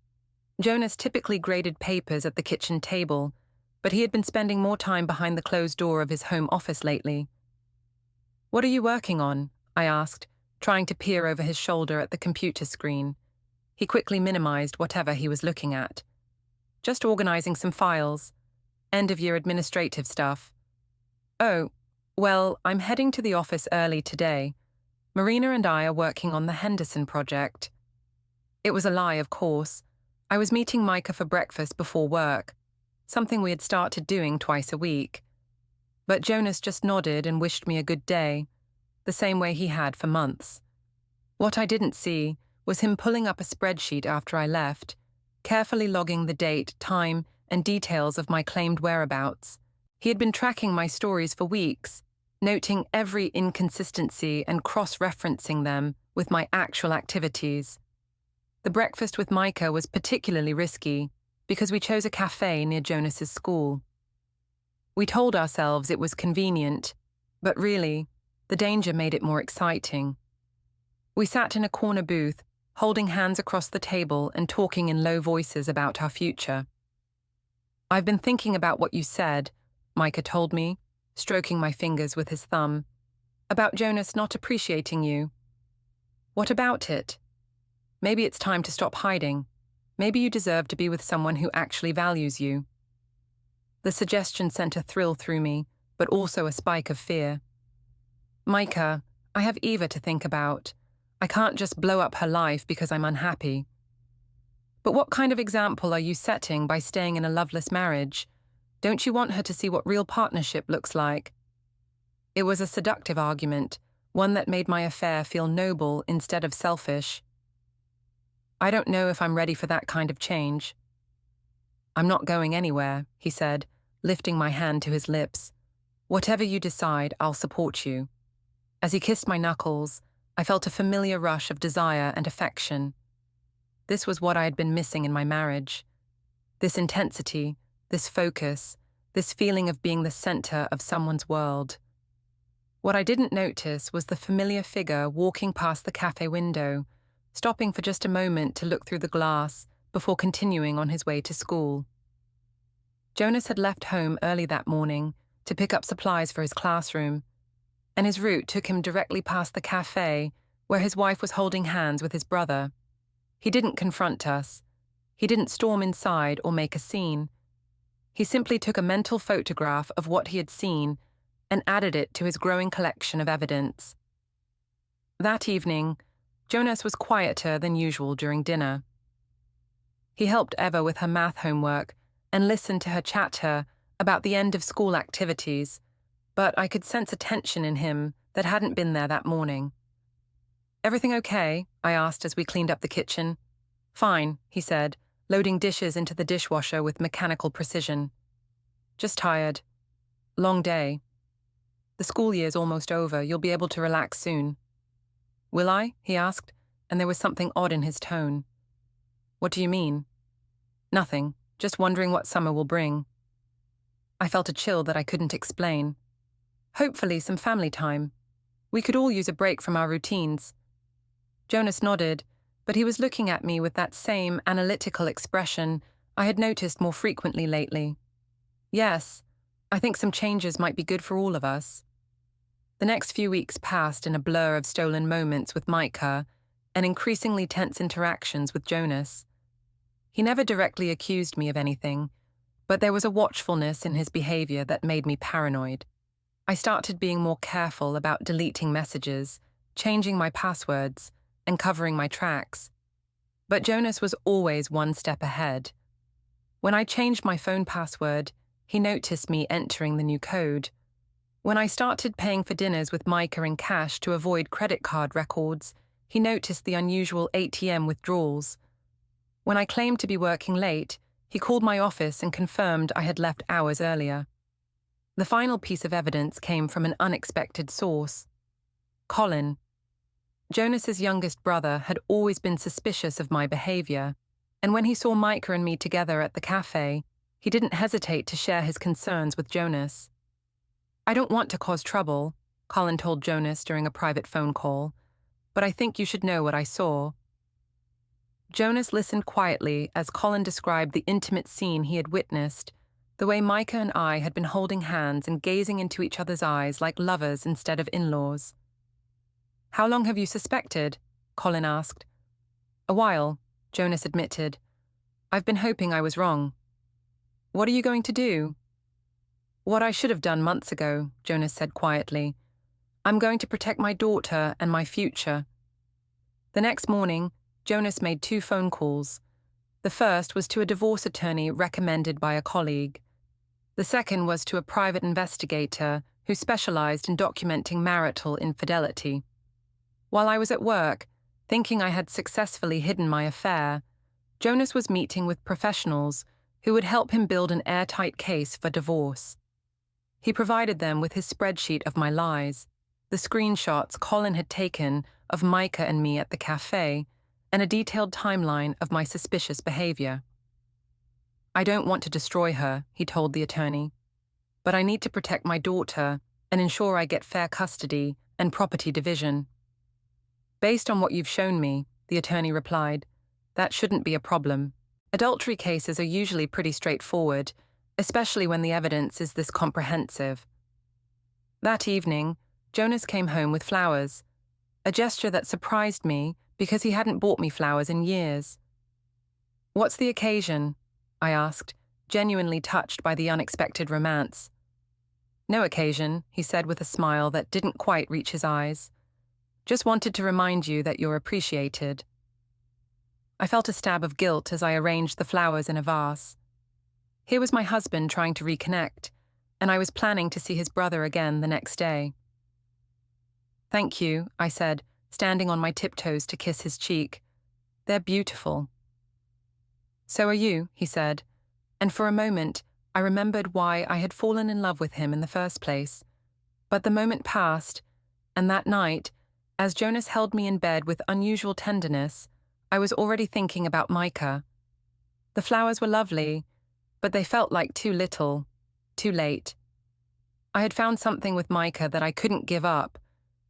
Jonas typically graded papers at the kitchen table, but he had been spending more time behind the closed door of his home office lately. What are you working on? I asked, trying to peer over his shoulder at the computer screen. He quickly minimized whatever he was looking at. Just organizing some files. End-of-year administrative stuff. Oh, well, I'm heading to the office early today. Marina and I are working on the Henderson project. It was a lie, of course. I was meeting Micah for breakfast before work, something we had started doing twice a week. But Jonas just nodded and wished me a good day, the same way he had for months. What I didn't see was him pulling up a spreadsheet after I left, carefully logging the date, time, and details of my claimed whereabouts. He had been tracking my stories for weeks, noting every inconsistency and cross-referencing them with my actual activities. The breakfast with Micah was particularly risky because we chose a cafe near Jonas's school. We told ourselves it was convenient, but really, the danger made it more exciting. We sat in a corner booth, holding hands across the table and talking in low voices about our future. I've been thinking about what you said, Micah told me, stroking my fingers with his thumb, about Jonas not appreciating you. What about it? Maybe it's time to stop hiding. Maybe you deserve to be with someone who actually values you. The suggestion sent a thrill through me, but also a spike of fear. Micah, I have Eva to think about. I can't just blow up her life because I'm unhappy. But what kind of example are you setting by staying in a loveless marriage? Don't you want her to see what real partnership looks like? It was a seductive argument, one that made my affair feel noble instead of selfish. I don't know if I'm ready for that kind of change. I'm not going anywhere, he said, lifting my hand to his lips. Whatever you decide, I'll support you. As he kissed my knuckles, I felt a familiar rush of desire and affection. This was what I had been missing in my marriage. This intensity, this focus, this feeling of being the center of someone's world. What I didn't notice was the familiar figure walking past the cafe window, stopping for just a moment to look through the glass before continuing on his way to school. Jonas had left home early that morning to pick up supplies for his classroom, and his route took him directly past the cafe where his wife was holding hands with his brother. He didn't confront us. He didn't storm inside or make a scene. He simply took a mental photograph of what he had seen and added it to his growing collection of evidence. That evening, Jonas was quieter than usual during dinner. He helped Eva with her math homework and listened to her chatter about the end of school activities, but I could sense a tension in him that hadn't been there that morning. "Everything okay?" I asked as we cleaned up the kitchen. "Fine," he said, loading dishes into the dishwasher with mechanical precision. "Just tired. Long day. The school year's almost over. You'll be able to relax soon." "Will I?" he asked, and there was something odd in his tone. "What do you mean?" "Nothing. Just wondering what summer will bring." I felt a chill that I couldn't explain. "Hopefully some family time. We could all use a break from our routines." Jonas nodded, but he was looking at me with that same analytical expression I had noticed more frequently lately. "Yes, I think some changes might be good for all of us." The next few weeks passed in a blur of stolen moments with Micah and increasingly tense interactions with Jonas. He never directly accused me of anything, but there was a watchfulness in his behavior that made me paranoid. I started being more careful about deleting messages, changing my passwords, and covering my tracks. But Jonas was always one step ahead. When I changed my phone password, he noticed me entering the new code. When I started paying for dinners with Micah in cash to avoid credit card records, he noticed the unusual ATM withdrawals. When I claimed to be working late, he called my office and confirmed I had left hours earlier. The final piece of evidence came from an unexpected source. Colin. Jonas's youngest brother had always been suspicious of my behavior, and when he saw Micah and me together at the cafe, he didn't hesitate to share his concerns with Jonas. "I don't want to cause trouble," Colin told Jonas during a private phone call, "but I think you should know what I saw." Jonas listened quietly as Colin described the intimate scene he had witnessed, the way Micah and I had been holding hands and gazing into each other's eyes like lovers instead of in-laws. "How long have you suspected?" Colin asked. "A while," Jonas admitted. "I've been hoping I was wrong." "What are you going to do?" "What I should have done months ago," Jonas said quietly. "I'm going to protect my daughter and my future." The next morning, Jonas made 2 phone calls. The first was to a divorce attorney recommended by a colleague. The second was to a private investigator who specialized in documenting marital infidelity. While I was at work, thinking I had successfully hidden my affair, Jonas was meeting with professionals who would help him build an airtight case for divorce. He provided them with his spreadsheet of my lies, the screenshots Colin had taken of Micah and me at the cafe, and a detailed timeline of my suspicious behavior. "I don't want to destroy her," he told the attorney, "but I need to protect my daughter and ensure I get fair custody and property division." "Based on what you've shown me," the attorney replied, "that shouldn't be a problem. Adultery cases are usually pretty straightforward, especially when the evidence is this comprehensive." That evening, Jonas came home with flowers, a gesture that surprised me because he hadn't bought me flowers in years. "What's the occasion?" I asked, genuinely touched by the unexpected romance. "No occasion," he said with a smile that didn't quite reach his eyes. "Just wanted to remind you that you're appreciated." I felt a stab of guilt as I arranged the flowers in a vase. Here was my husband trying to reconnect, and I was planning to see his brother again the next day. "Thank you," I said, standing on my tiptoes to kiss his cheek. "They're beautiful." "So are you," he said, and for a moment I remembered why I had fallen in love with him in the first place. But the moment passed, and that night, as Jonas held me in bed with unusual tenderness, I was already thinking about Micah. The flowers were lovely, but they felt like too little, too late. I had found something with Micah that I couldn't give up,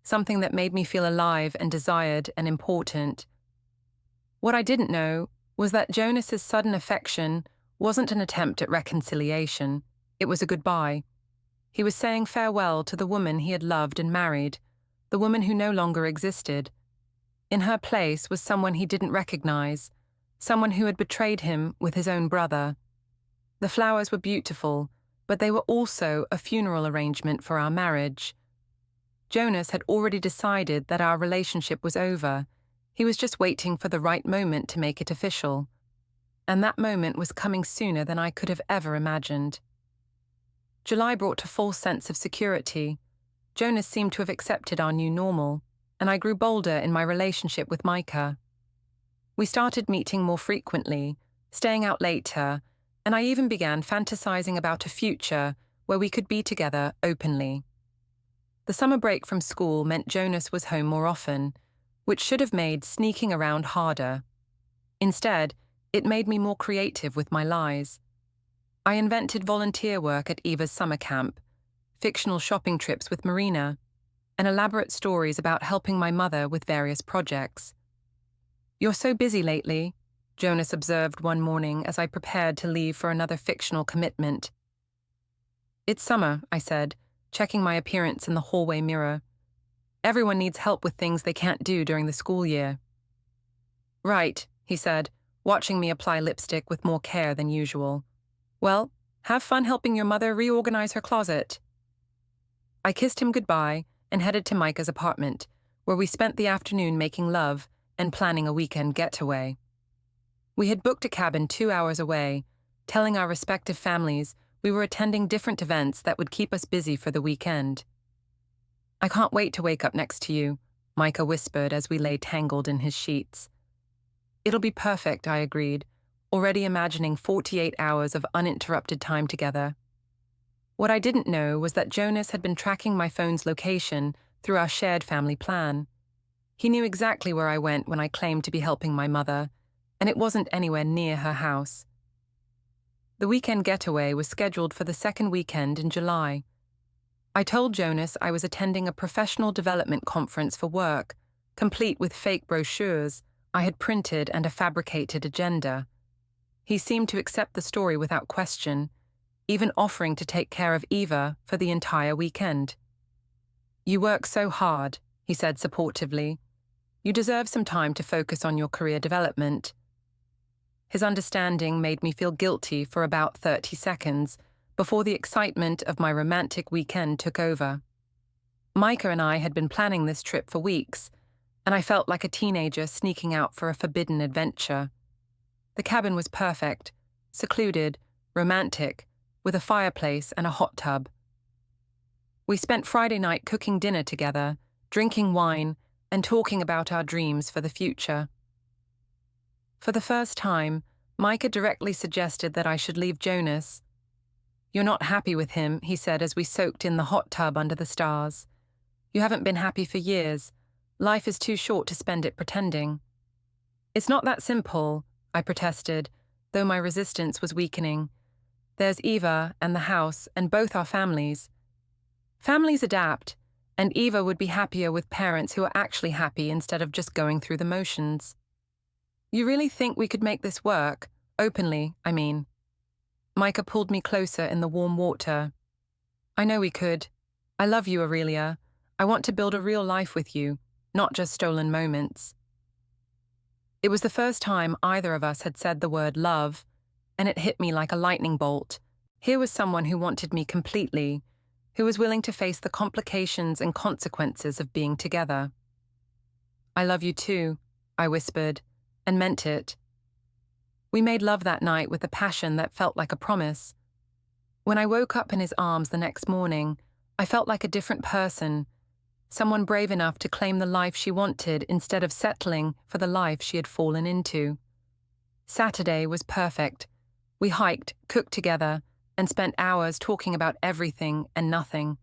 something that made me feel alive and desired and important. What I didn't know was that Jonas's sudden affection wasn't an attempt at reconciliation. It was a goodbye. He was saying farewell to the woman he had loved and married, the woman who no longer existed. In her place was someone he didn't recognize, someone who had betrayed him with his own brother. The flowers were beautiful, but they were also a funeral arrangement for our marriage. Jonas had already decided that our relationship was over. He was just waiting for the right moment to make it official. And that moment was coming sooner than I could have ever imagined. July brought a false sense of security. Jonas seemed to have accepted our new normal, and I grew bolder in my relationship with Micah. We started meeting more frequently, staying out later, and I even began fantasizing about a future where we could be together openly. The summer break from school meant Jonas was home more often, which should have made sneaking around harder. Instead, it made me more creative with my lies. I invented volunteer work at Eva's summer camp, fictional shopping trips with Marina, and elaborate stories about helping my mother with various projects. "You're so busy lately," Jonas observed one morning as I prepared to leave for another fictional commitment. "It's summer," I said, checking my appearance in the hallway mirror. "Everyone needs help with things they can't do during the school year." "Right," he said, watching me apply lipstick with more care than usual. "Well, have fun helping your mother reorganize her closet." I kissed him goodbye and headed to Micah's apartment, where we spent the afternoon making love and planning a weekend getaway. We had booked a cabin 2 hours away, telling our respective families we were attending different events that would keep us busy for the weekend. "I can't wait to wake up next to you," Micah whispered as we lay tangled in his sheets. "It'll be perfect," I agreed, already imagining 48 hours of uninterrupted time together. What I didn't know was that Jonas had been tracking my phone's location through our shared family plan. He knew exactly where I went when I claimed to be helping my mother, and it wasn't anywhere near her house. The weekend getaway was scheduled for the second weekend in July. I told Jonas I was attending a professional development conference for work, complete with fake brochures I had printed and a fabricated agenda. He seemed to accept the story without question, even offering to take care of Eva for the entire weekend. "You work so hard," he said supportively. "You deserve some time to focus on your career development." His understanding made me feel guilty for about 30 seconds before the excitement of my romantic weekend took over. Micah and I had been planning this trip for weeks, and I felt like a teenager sneaking out for a forbidden adventure. The cabin was perfect, secluded, romantic, with a fireplace and a hot tub. We spent Friday night cooking dinner together, drinking wine, and talking about our dreams for the future. For the first time, Micah directly suggested that I should leave Jonas. "You're not happy with him," he said as we soaked in the hot tub under the stars. "You haven't been happy for years. Life is too short to spend it pretending." "It's not that simple," I protested, though my resistance was weakening. "There's Eva and the house and both our families. Families adapt, and Eva would be happier with parents who are actually happy instead of just going through the motions." "You really think we could make this work? Openly, I mean." Micah pulled me closer in the warm water. "I know we could. I love you, Aurelia. I want to build a real life with you, not just stolen moments." It was the first time either of us had said the word love, and it hit me like a lightning bolt. Here was someone who wanted me completely, who was willing to face the complications and consequences of being together. "I love you too," I whispered, and meant it. We made love that night with a passion that felt like a promise. When I woke up in his arms the next morning, I felt like a different person, someone brave enough to claim the life she wanted instead of settling for the life she had fallen into. Saturday was perfect. We hiked, cooked together, and spent hours talking about everything and nothing.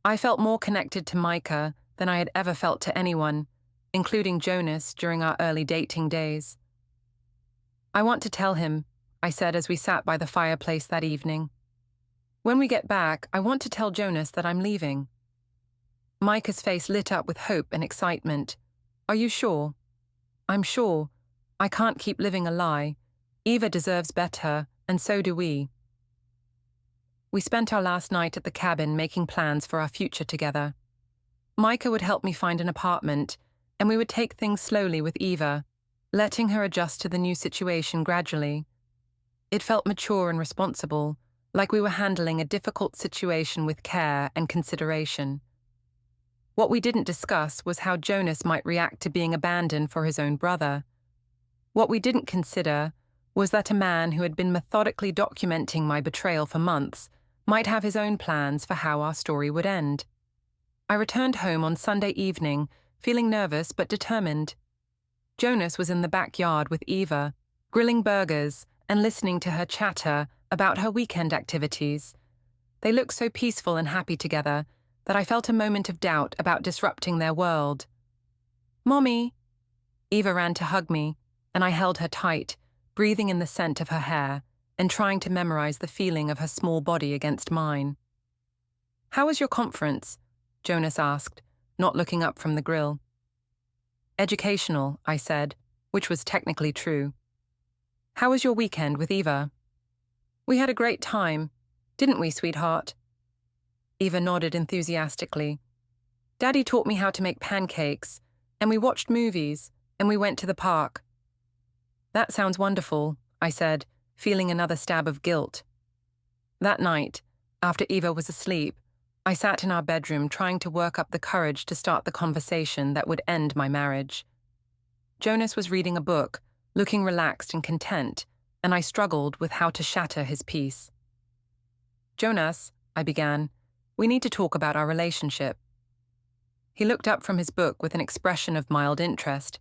I felt more connected to Micah than I had ever felt to anyone, including Jonas during our early dating days. "I want to tell him," I said as we sat by the fireplace that evening. "When we get back, I want to tell Jonas that I'm leaving." Micah's face lit up with hope and excitement. "Are you sure?" "I'm sure. I can't keep living a lie. Eva deserves better, and so do we. We spent our last night at the cabin making plans for our future together. Micah would help me find an apartment, and we would take things slowly with Eva, letting her adjust to the new situation gradually. It felt mature and responsible, like we were handling a difficult situation with care and consideration. What we didn't discuss was how Jonas might react to being abandoned for his own brother. What we didn't consider was that a man who had been methodically documenting my betrayal for months might have his own plans for how our story would end. I returned home on Sunday evening, feeling nervous but determined. Jonas was in the backyard with Eva, grilling burgers and listening to her chatter about her weekend activities. They looked so peaceful and happy together that I felt a moment of doubt about disrupting their world. "Mommy!" Eva ran to hug me, and I held her tight, breathing in the scent of her hair and trying to memorize the feeling of her small body against mine. "How was your conference?" Jonas asked, not looking up from the grill. "Educational," I said, which was technically true. "How was your weekend with Eva?" "We had a great time. Didn't we, sweetheart?" Eva nodded enthusiastically. "Daddy taught me how to make pancakes, and we watched movies, and we went to the park." "That sounds wonderful," I said, feeling another stab of guilt. That night, after Eva was asleep, I sat in our bedroom trying to work up the courage to start the conversation that would end my marriage. Jonas was reading a book, looking relaxed and content, and I struggled with how to shatter his peace. "Jonas," I began, "we need to talk about our relationship." He looked up from his book with an expression of mild interest.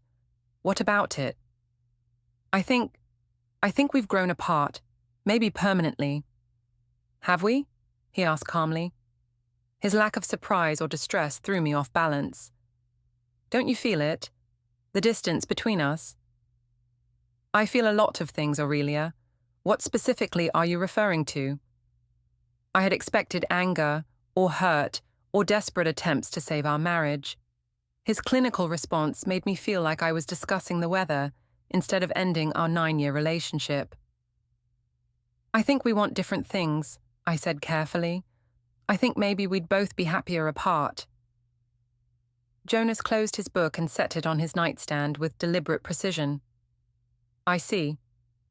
"What about it?" I think we've grown apart, maybe permanently." "Have we?" he asked calmly. His lack of surprise or distress threw me off balance. "Don't you feel it? The distance between us?" "I feel a lot of things, Aurelia. What specifically are you referring to?" I had expected anger, or hurt, or desperate attempts to save our marriage. His clinical response made me feel like I was discussing the weather instead of ending our 9-year relationship. "I think we want different things," I said carefully. "I think maybe we'd both be happier apart." Jonas closed his book and set it on his nightstand with deliberate precision. "I see.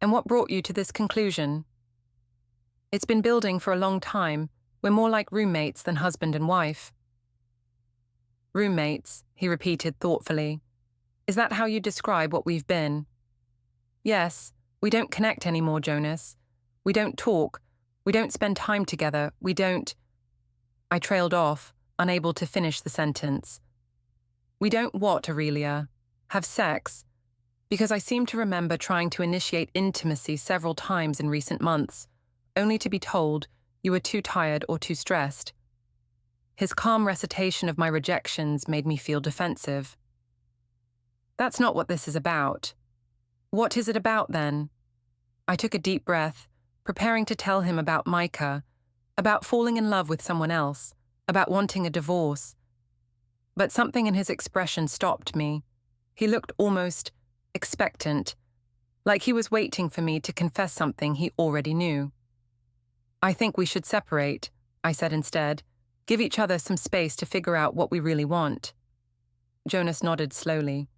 And what brought you to this conclusion?" "It's been building for a long time. We're more like roommates than husband and wife." "Roommates," he repeated thoughtfully. "Is that how you describe what we've been?" "Yes. We don't connect anymore, Jonas. We don't talk. We don't spend time together. We don't—" I trailed off, unable to finish the sentence. "We don't what, Aurelia? Have sex?" Because I seem to remember trying to initiate intimacy several times in recent months, only to be told you were too tired or too stressed. His calm recitation of my rejections made me feel defensive. "That's not what this is about." "What is it about, then?" I took a deep breath, preparing to tell him about Micah, about falling in love with someone else, about wanting a divorce. But something in his expression stopped me. He looked almost expectant, like he was waiting for me to confess something he already knew. "I think we should separate," I said instead. "Give each other some space to figure out what we really want." Jonas nodded slowly.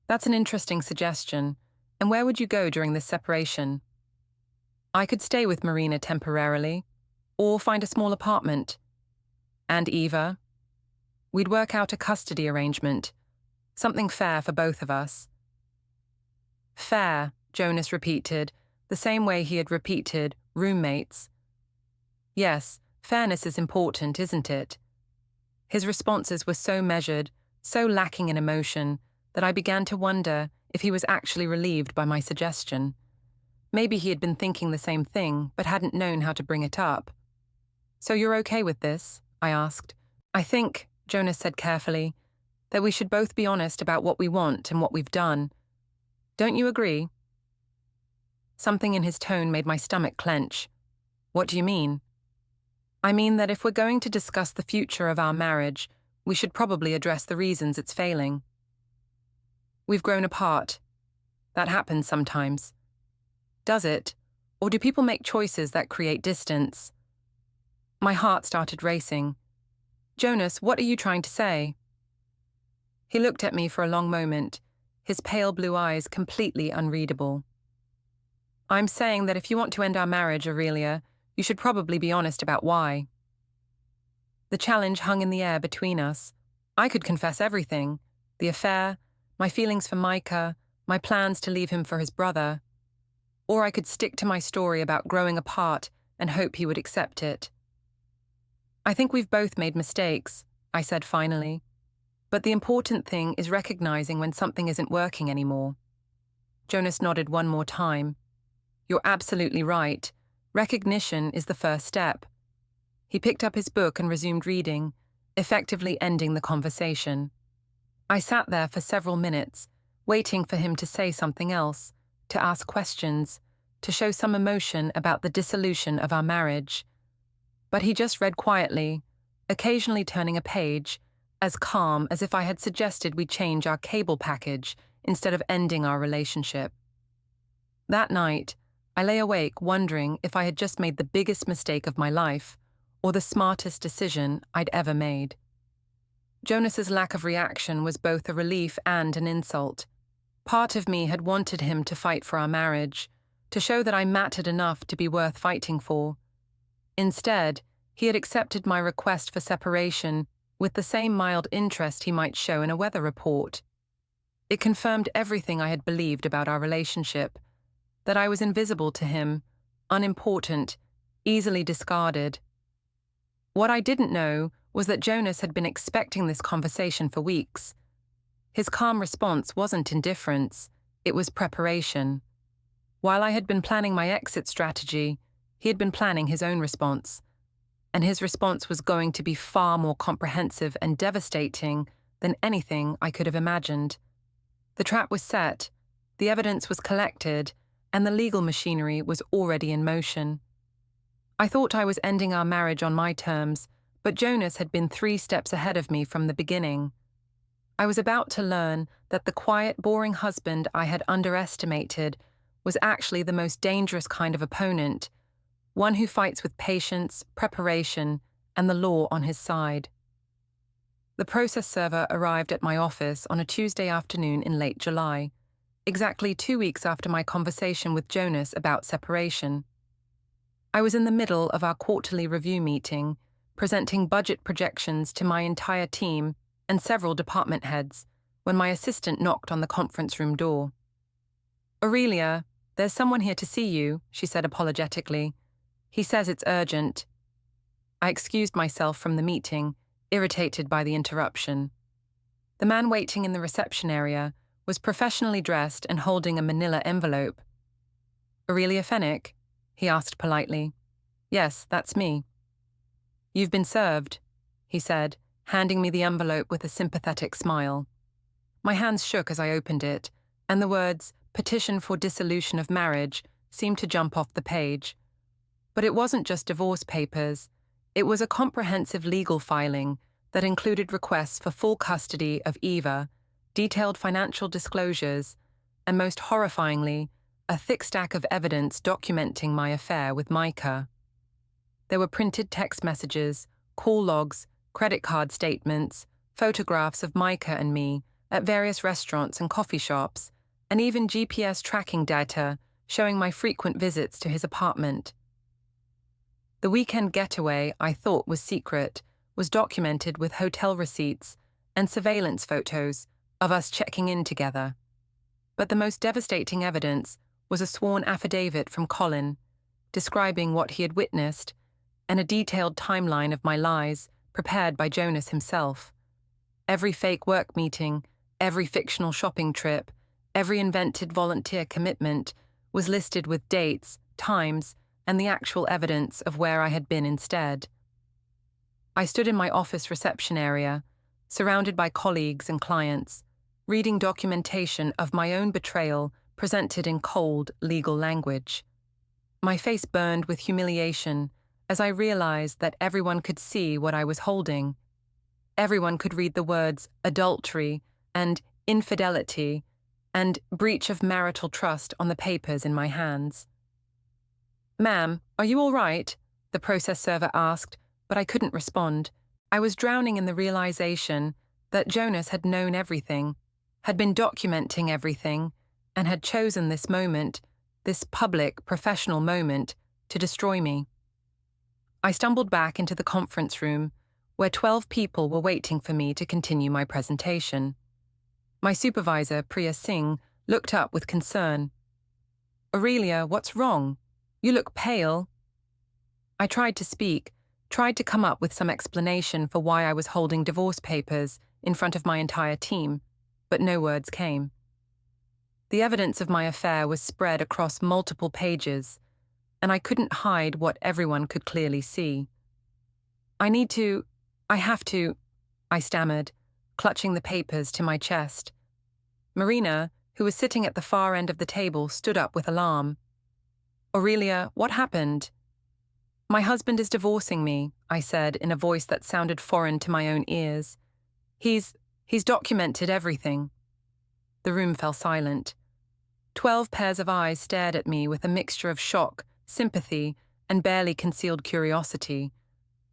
"That's an interesting suggestion. And where would you go during this separation?" "I could stay with Marina temporarily, or find a small apartment." "And Eva?" "We'd work out a custody arrangement, something fair for both of us." "Fair," Jonas repeated, the same way he had repeated roommates. "Yes, fairness is important, isn't it?" His responses were so measured, so lacking in emotion, that I began to wonder if he was actually relieved by my suggestion. Maybe he had been thinking the same thing, but hadn't known how to bring it up. "So you're okay with this?" I asked. "I think," Jonas said carefully, "that we should both be honest about what we want and what we've done. Don't you agree?" Something in his tone made my stomach clench. "What do you mean?" "I mean that if we're going to discuss the future of our marriage, we should probably address the reasons it's failing." "We've grown apart." That happens sometimes. Does it? Or do people make choices that create distance? My heart started racing. Jonas, what are you trying to say? He looked at me for a long moment, his pale blue eyes completely unreadable. I'm saying that if you want to end our marriage, Aurelia, you should probably be honest about why. The challenge hung in the air between us. I could confess everything: the affair, my feelings for Micah, my plans to leave him for his brother. Or I could stick to my story about growing apart and hope he would accept it. I think we've both made mistakes, I said finally. But the important thing is recognizing when something isn't working anymore. Jonas nodded one more time. You're absolutely right. Recognition is the first step. He picked up his book and resumed reading, effectively ending the conversation. I sat there for several minutes, waiting for him to say something else, to ask questions, to show some emotion about the dissolution of our marriage. But he just read quietly, occasionally turning a page, as calm as if I had suggested we change our cable package instead of ending our relationship. That night, I lay awake wondering if I had just made the biggest mistake of my life, or the smartest decision I'd ever made. Jonas's lack of reaction was both a relief and an insult. Part of me had wanted him to fight for our marriage, to show that I mattered enough to be worth fighting for. Instead, he had accepted my request for separation with the same mild interest he might show in a weather report. It confirmed everything I had believed about our relationship, that I was invisible to him, unimportant, easily discarded. What I didn't know was that Jonas had been expecting this conversation for weeks. His calm response wasn't indifference, it was preparation. While I had been planning my exit strategy, he had been planning his own response. And his response was going to be far more comprehensive and devastating than anything I could have imagined. The trap was set, the evidence was collected, and the legal machinery was already in motion. I thought I was ending our marriage on my terms, but Jonas had been 3 steps ahead of me from the beginning. I was about to learn that the quiet, boring husband I had underestimated was actually the most dangerous kind of opponent, one who fights with patience, preparation, and the law on his side. The process server arrived at my office on a Tuesday afternoon in late July, exactly 2 weeks after my conversation with Jonas about separation. I was in the middle of our quarterly review meeting, presenting budget projections to my entire team and several department heads, when my assistant knocked on the conference room door. "Aurelia, there's someone here to see you," she said apologetically. "He says it's urgent." I excused myself from the meeting, irritated by the interruption. The man waiting in the reception area was professionally dressed and holding a manila envelope. "Aurelia Fenwick?" he asked politely. "Yes, that's me." "You've been served," he said, handing me the envelope with a sympathetic smile. My hands shook as I opened it, and the words "Petition for Dissolution of Marriage" seemed to jump off the page. But it wasn't just divorce papers. It was a comprehensive legal filing that included requests for full custody of Eva, detailed financial disclosures, and most horrifyingly, a thick stack of evidence documenting my affair with Micah. There were printed text messages, call logs, credit card statements, photographs of Micah and me at various restaurants and coffee shops, and even GPS tracking data showing my frequent visits to his apartment. The weekend getaway I thought was secret was documented with hotel receipts and surveillance photos of us checking in together. But the most devastating evidence was a sworn affidavit from Colin, describing what he had witnessed, and a detailed timeline of my lies prepared by Jonas himself. Every fake work meeting, every fictional shopping trip, every invented volunteer commitment was listed with dates, times, and the actual evidence of where I had been instead. I stood in my office reception area, surrounded by colleagues and clients, reading documentation of my own betrayal presented in cold, legal language. My face burned with humiliation as I realized that everyone could see what I was holding. Everyone could read the words adultery and infidelity and breach of marital trust on the papers in my hands. "Ma'am, are you all right?" the process server asked, but I couldn't respond. I was drowning in the realization that Jonas had known everything, had been documenting everything, and had chosen this moment, this public, professional moment, to destroy me. I stumbled back into the conference room, where 12 people were waiting for me to continue my presentation. My supervisor, Priya Singh, looked up with concern. "Aurelia, what's wrong? You look pale." I tried to speak, tried to come up with some explanation for why I was holding divorce papers in front of my entire team, but no words came. The evidence of my affair was spread across multiple pages, and I couldn't hide what everyone could clearly see. I have to, I stammered, clutching the papers to my chest. Marina, who was sitting at the far end of the table, stood up with alarm. "Aurelia, what happened?" "My husband is divorcing me," I said in a voice that sounded foreign to my own ears. He's documented everything." The room fell silent. 12 pairs of eyes stared at me with a mixture of shock, sympathy, and barely concealed curiosity.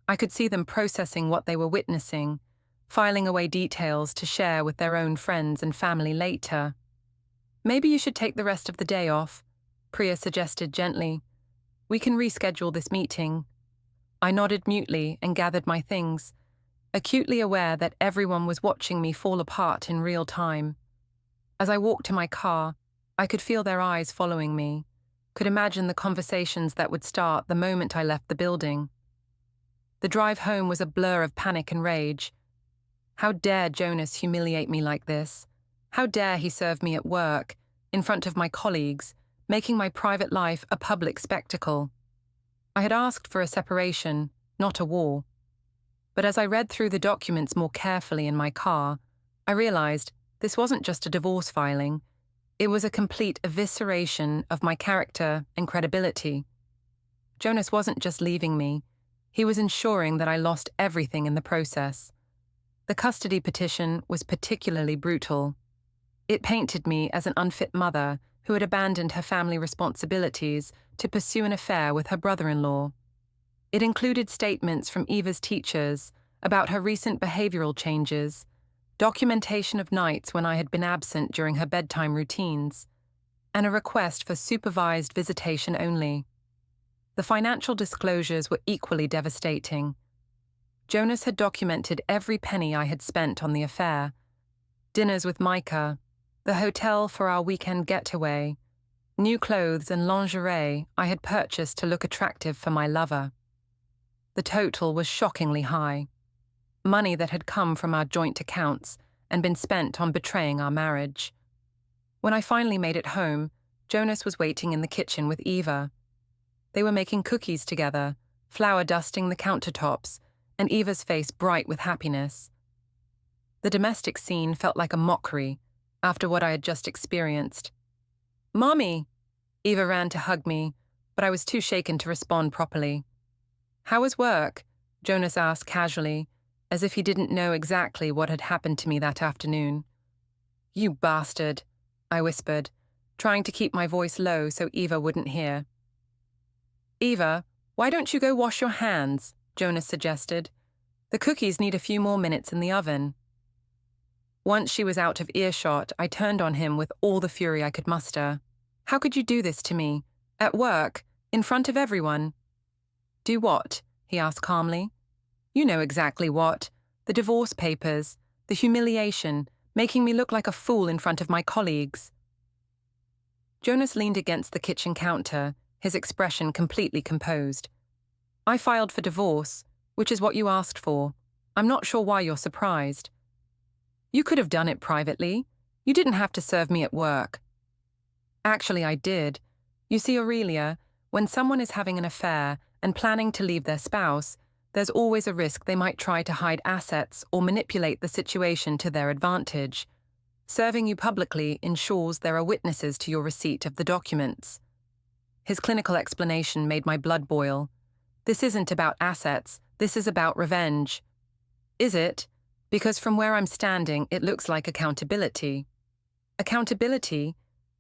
I could see them processing what they were witnessing, filing away details to share with their own friends and family later. "Maybe you should take the rest of the day off," Priya suggested gently. "We can reschedule this meeting." I nodded mutely and gathered my things, acutely aware that everyone was watching me fall apart in real time. As I walked to my car, I could feel their eyes following me, could imagine the conversations that would start the moment I left the building. The drive home was a blur of panic and rage. How dare Jonas humiliate me like this? How dare he serve me at work, in front of my colleagues, making my private life a public spectacle? I had asked for a separation, not a war. But as I read through the documents more carefully in my car, I realized this wasn't just a divorce filing. It was a complete evisceration of my character and credibility. Jonas wasn't just leaving me. He was ensuring that I lost everything in the process. The custody petition was particularly brutal. It painted me as an unfit mother who had abandoned her family responsibilities to pursue an affair with her brother-in-law. It included statements from Eva's teachers about her recent behavioral changes, documentation of nights when I had been absent during her bedtime routines, and a request for supervised visitation only. The financial disclosures were equally devastating. Jonas had documented every penny I had spent on the affair. Dinners with Micah, the hotel for our weekend getaway, new clothes and lingerie I had purchased to look attractive for my lover. The total was shockingly high. Money that had come from our joint accounts and been spent on betraying our marriage. When I finally made it home, Jonas was waiting in the kitchen with Eva. They were making cookies together, flour dusting the countertops, and Eva's face bright with happiness. The domestic scene felt like a mockery after what I had just experienced. "Mommy!" Eva ran to hug me, but I was too shaken to respond properly. "How was work?" Jonas asked casually, as if he didn't know exactly what had happened to me that afternoon. "You bastard," I whispered, trying to keep my voice low so Eva wouldn't hear. "Eva, why don't you go wash your hands?" Jonas suggested. "The cookies need a few more minutes in the oven." Once she was out of earshot, I turned on him with all the fury I could muster. "How could you do this to me? At work? In front of everyone?" "Do what?" he asked calmly. "You know exactly what. The divorce papers, the humiliation, making me look like a fool in front of my colleagues." Jonas leaned against the kitchen counter, his expression completely composed. "I filed for divorce, which is what you asked for. I'm not sure why you're surprised. You could have done it privately. You didn't have to serve me at work." "Actually, I did. You see, Aurelia, when someone is having an affair and planning to leave their spouse, there's always a risk they might try to hide assets or manipulate the situation to their advantage. Serving you publicly ensures there are witnesses to your receipt of the documents." His clinical explanation made my blood boil. "This isn't about assets, this is about revenge." "Is it? Because from where I'm standing, it looks like accountability." Accountability?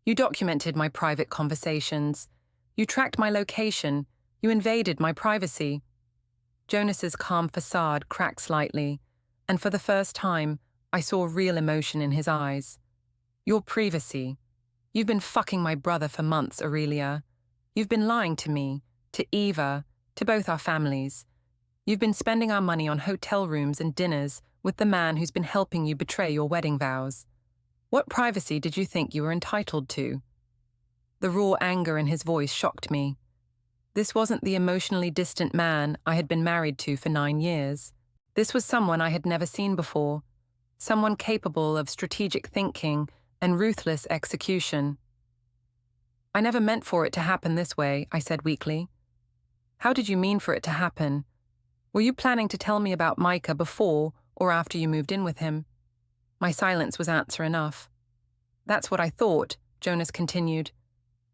You documented my private conversations. You tracked my location. You invaded my privacy. Jonas's calm facade cracked slightly, and for the first time, I saw real emotion in his eyes. Your privacy. You've been fucking my brother for months, Aurelia. You've been lying to me, to Eva, to both our families. You've been spending our money on hotel rooms and dinners with the man who's been helping you betray your wedding vows. What privacy did you think you were entitled to? The raw anger in his voice shocked me. This wasn't the emotionally distant man I had been married to for 9 years. This was someone I had never seen before, someone capable of strategic thinking and ruthless execution. I never meant for it to happen this way, I said weakly. How did you mean for it to happen? Were you planning to tell me about Micah before or after you moved in with him? My silence was answer enough. That's what I thought, Jonas continued.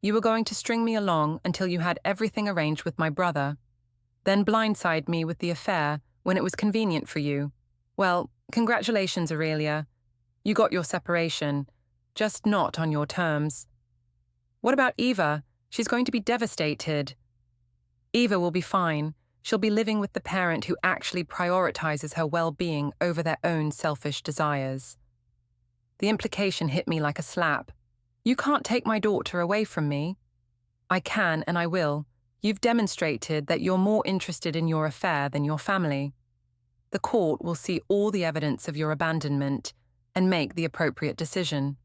You were going to string me along until you had everything arranged with my brother, then blindside me with the affair when it was convenient for you. Well, congratulations, Aurelia. You got your separation, just not on your terms. What about Eva? She's going to be devastated. Eva will be fine. She'll be living with the parent who actually prioritizes her well-being over their own selfish desires. The implication hit me like a slap. You can't take my daughter away from me. I can and I will. You've demonstrated that you're more interested in your affair than your family. The court will see all the evidence of your abandonment and make the appropriate decision.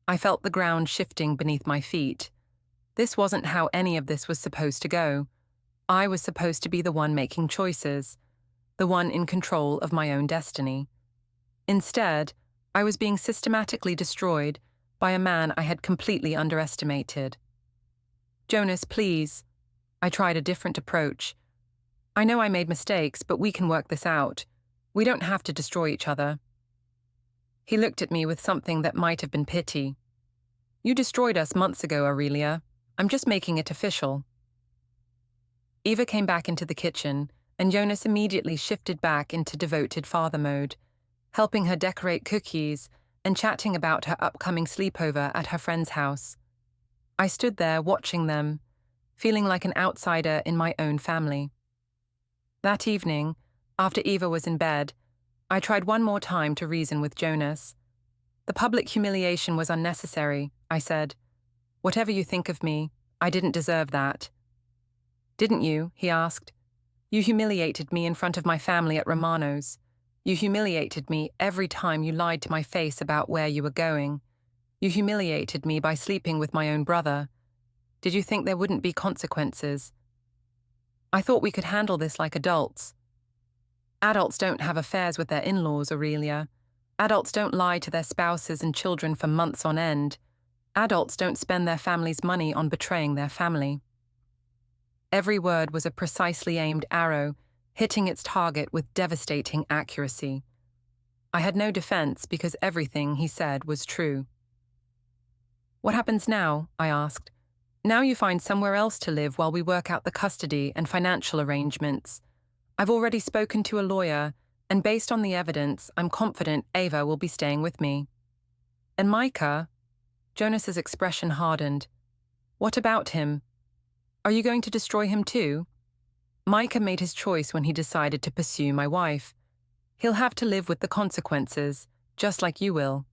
I felt the ground shifting beneath my feet. This wasn't how any of this was supposed to go. I was supposed to be the one making choices, the one in control of my own destiny. Instead, I was being systematically destroyed by a man I had completely underestimated. Jonas, please. I tried a different approach. I know I made mistakes, but we can work this out. We don't have to destroy each other. He looked at me with something that might have been pity. You destroyed us months ago, Aurelia. I'm just making it official. Eva came back into the kitchen, and Jonas immediately shifted back into devoted father mode, helping her decorate cookies and chatting about her upcoming sleepover at her friend's house. I stood there watching them, feeling like an outsider in my own family. That evening, after Eva was in bed, I tried one more time to reason with Jonas. The public humiliation was unnecessary, I said. Whatever you think of me, I didn't deserve that. Didn't you? He asked. You humiliated me in front of my family at Romano's. You humiliated me every time you lied to my face about where you were going. You humiliated me by sleeping with my own brother. Did you think there wouldn't be consequences? I thought we could handle this like adults. Adults don't have affairs with their in-laws, Aurelia. Adults don't lie to their spouses and children for months on end. Adults don't spend their family's money on betraying their family. Every word was a precisely aimed arrow, hitting its target with devastating accuracy. I had no defense because everything he said was true. What happens now? I asked. Now you find somewhere else to live while we work out the custody and financial arrangements. I've already spoken to a lawyer, and based on the evidence, I'm confident Eva will be staying with me. And Micah? Jonas's expression hardened. What about him? Are you going to destroy him too? Micah made his choice when he decided to pursue my wife. He'll have to live with the consequences, just like you will.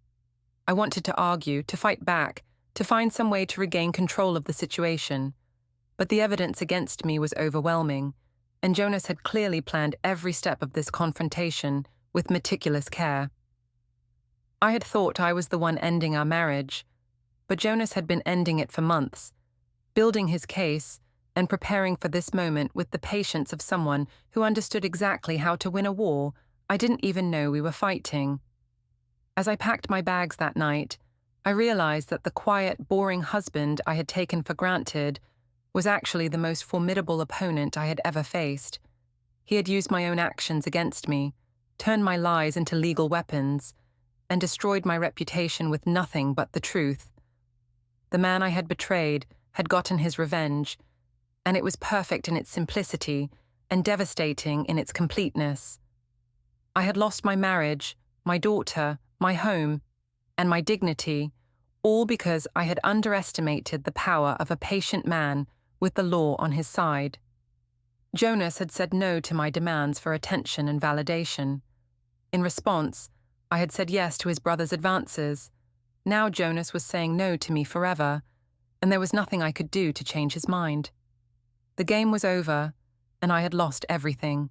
I wanted to argue, to fight back, to find some way to regain control of the situation. But the evidence against me was overwhelming, and Jonas had clearly planned every step of this confrontation with meticulous care. I had thought I was the one ending our marriage, but Jonas had been ending it for months, building his case and preparing for this moment with the patience of someone who understood exactly how to win a war I didn't even know we were fighting. As I packed my bags that night, I realized that the quiet, boring husband I had taken for granted was actually the most formidable opponent I had ever faced. He had used my own actions against me, turned my lies into legal weapons, and destroyed my reputation with nothing but the truth. The man I had betrayed had gotten his revenge, and it was perfect in its simplicity and devastating in its completeness. I had lost my marriage, my daughter, my home, and my dignity, all because I had underestimated the power of a patient man with the law on his side. Jonas had said no to my demands for attention and validation. In response, I had said yes to his brother's advances. Now Jonas was saying no to me forever, and there was nothing I could do to change his mind. The game was over, and I had lost everything.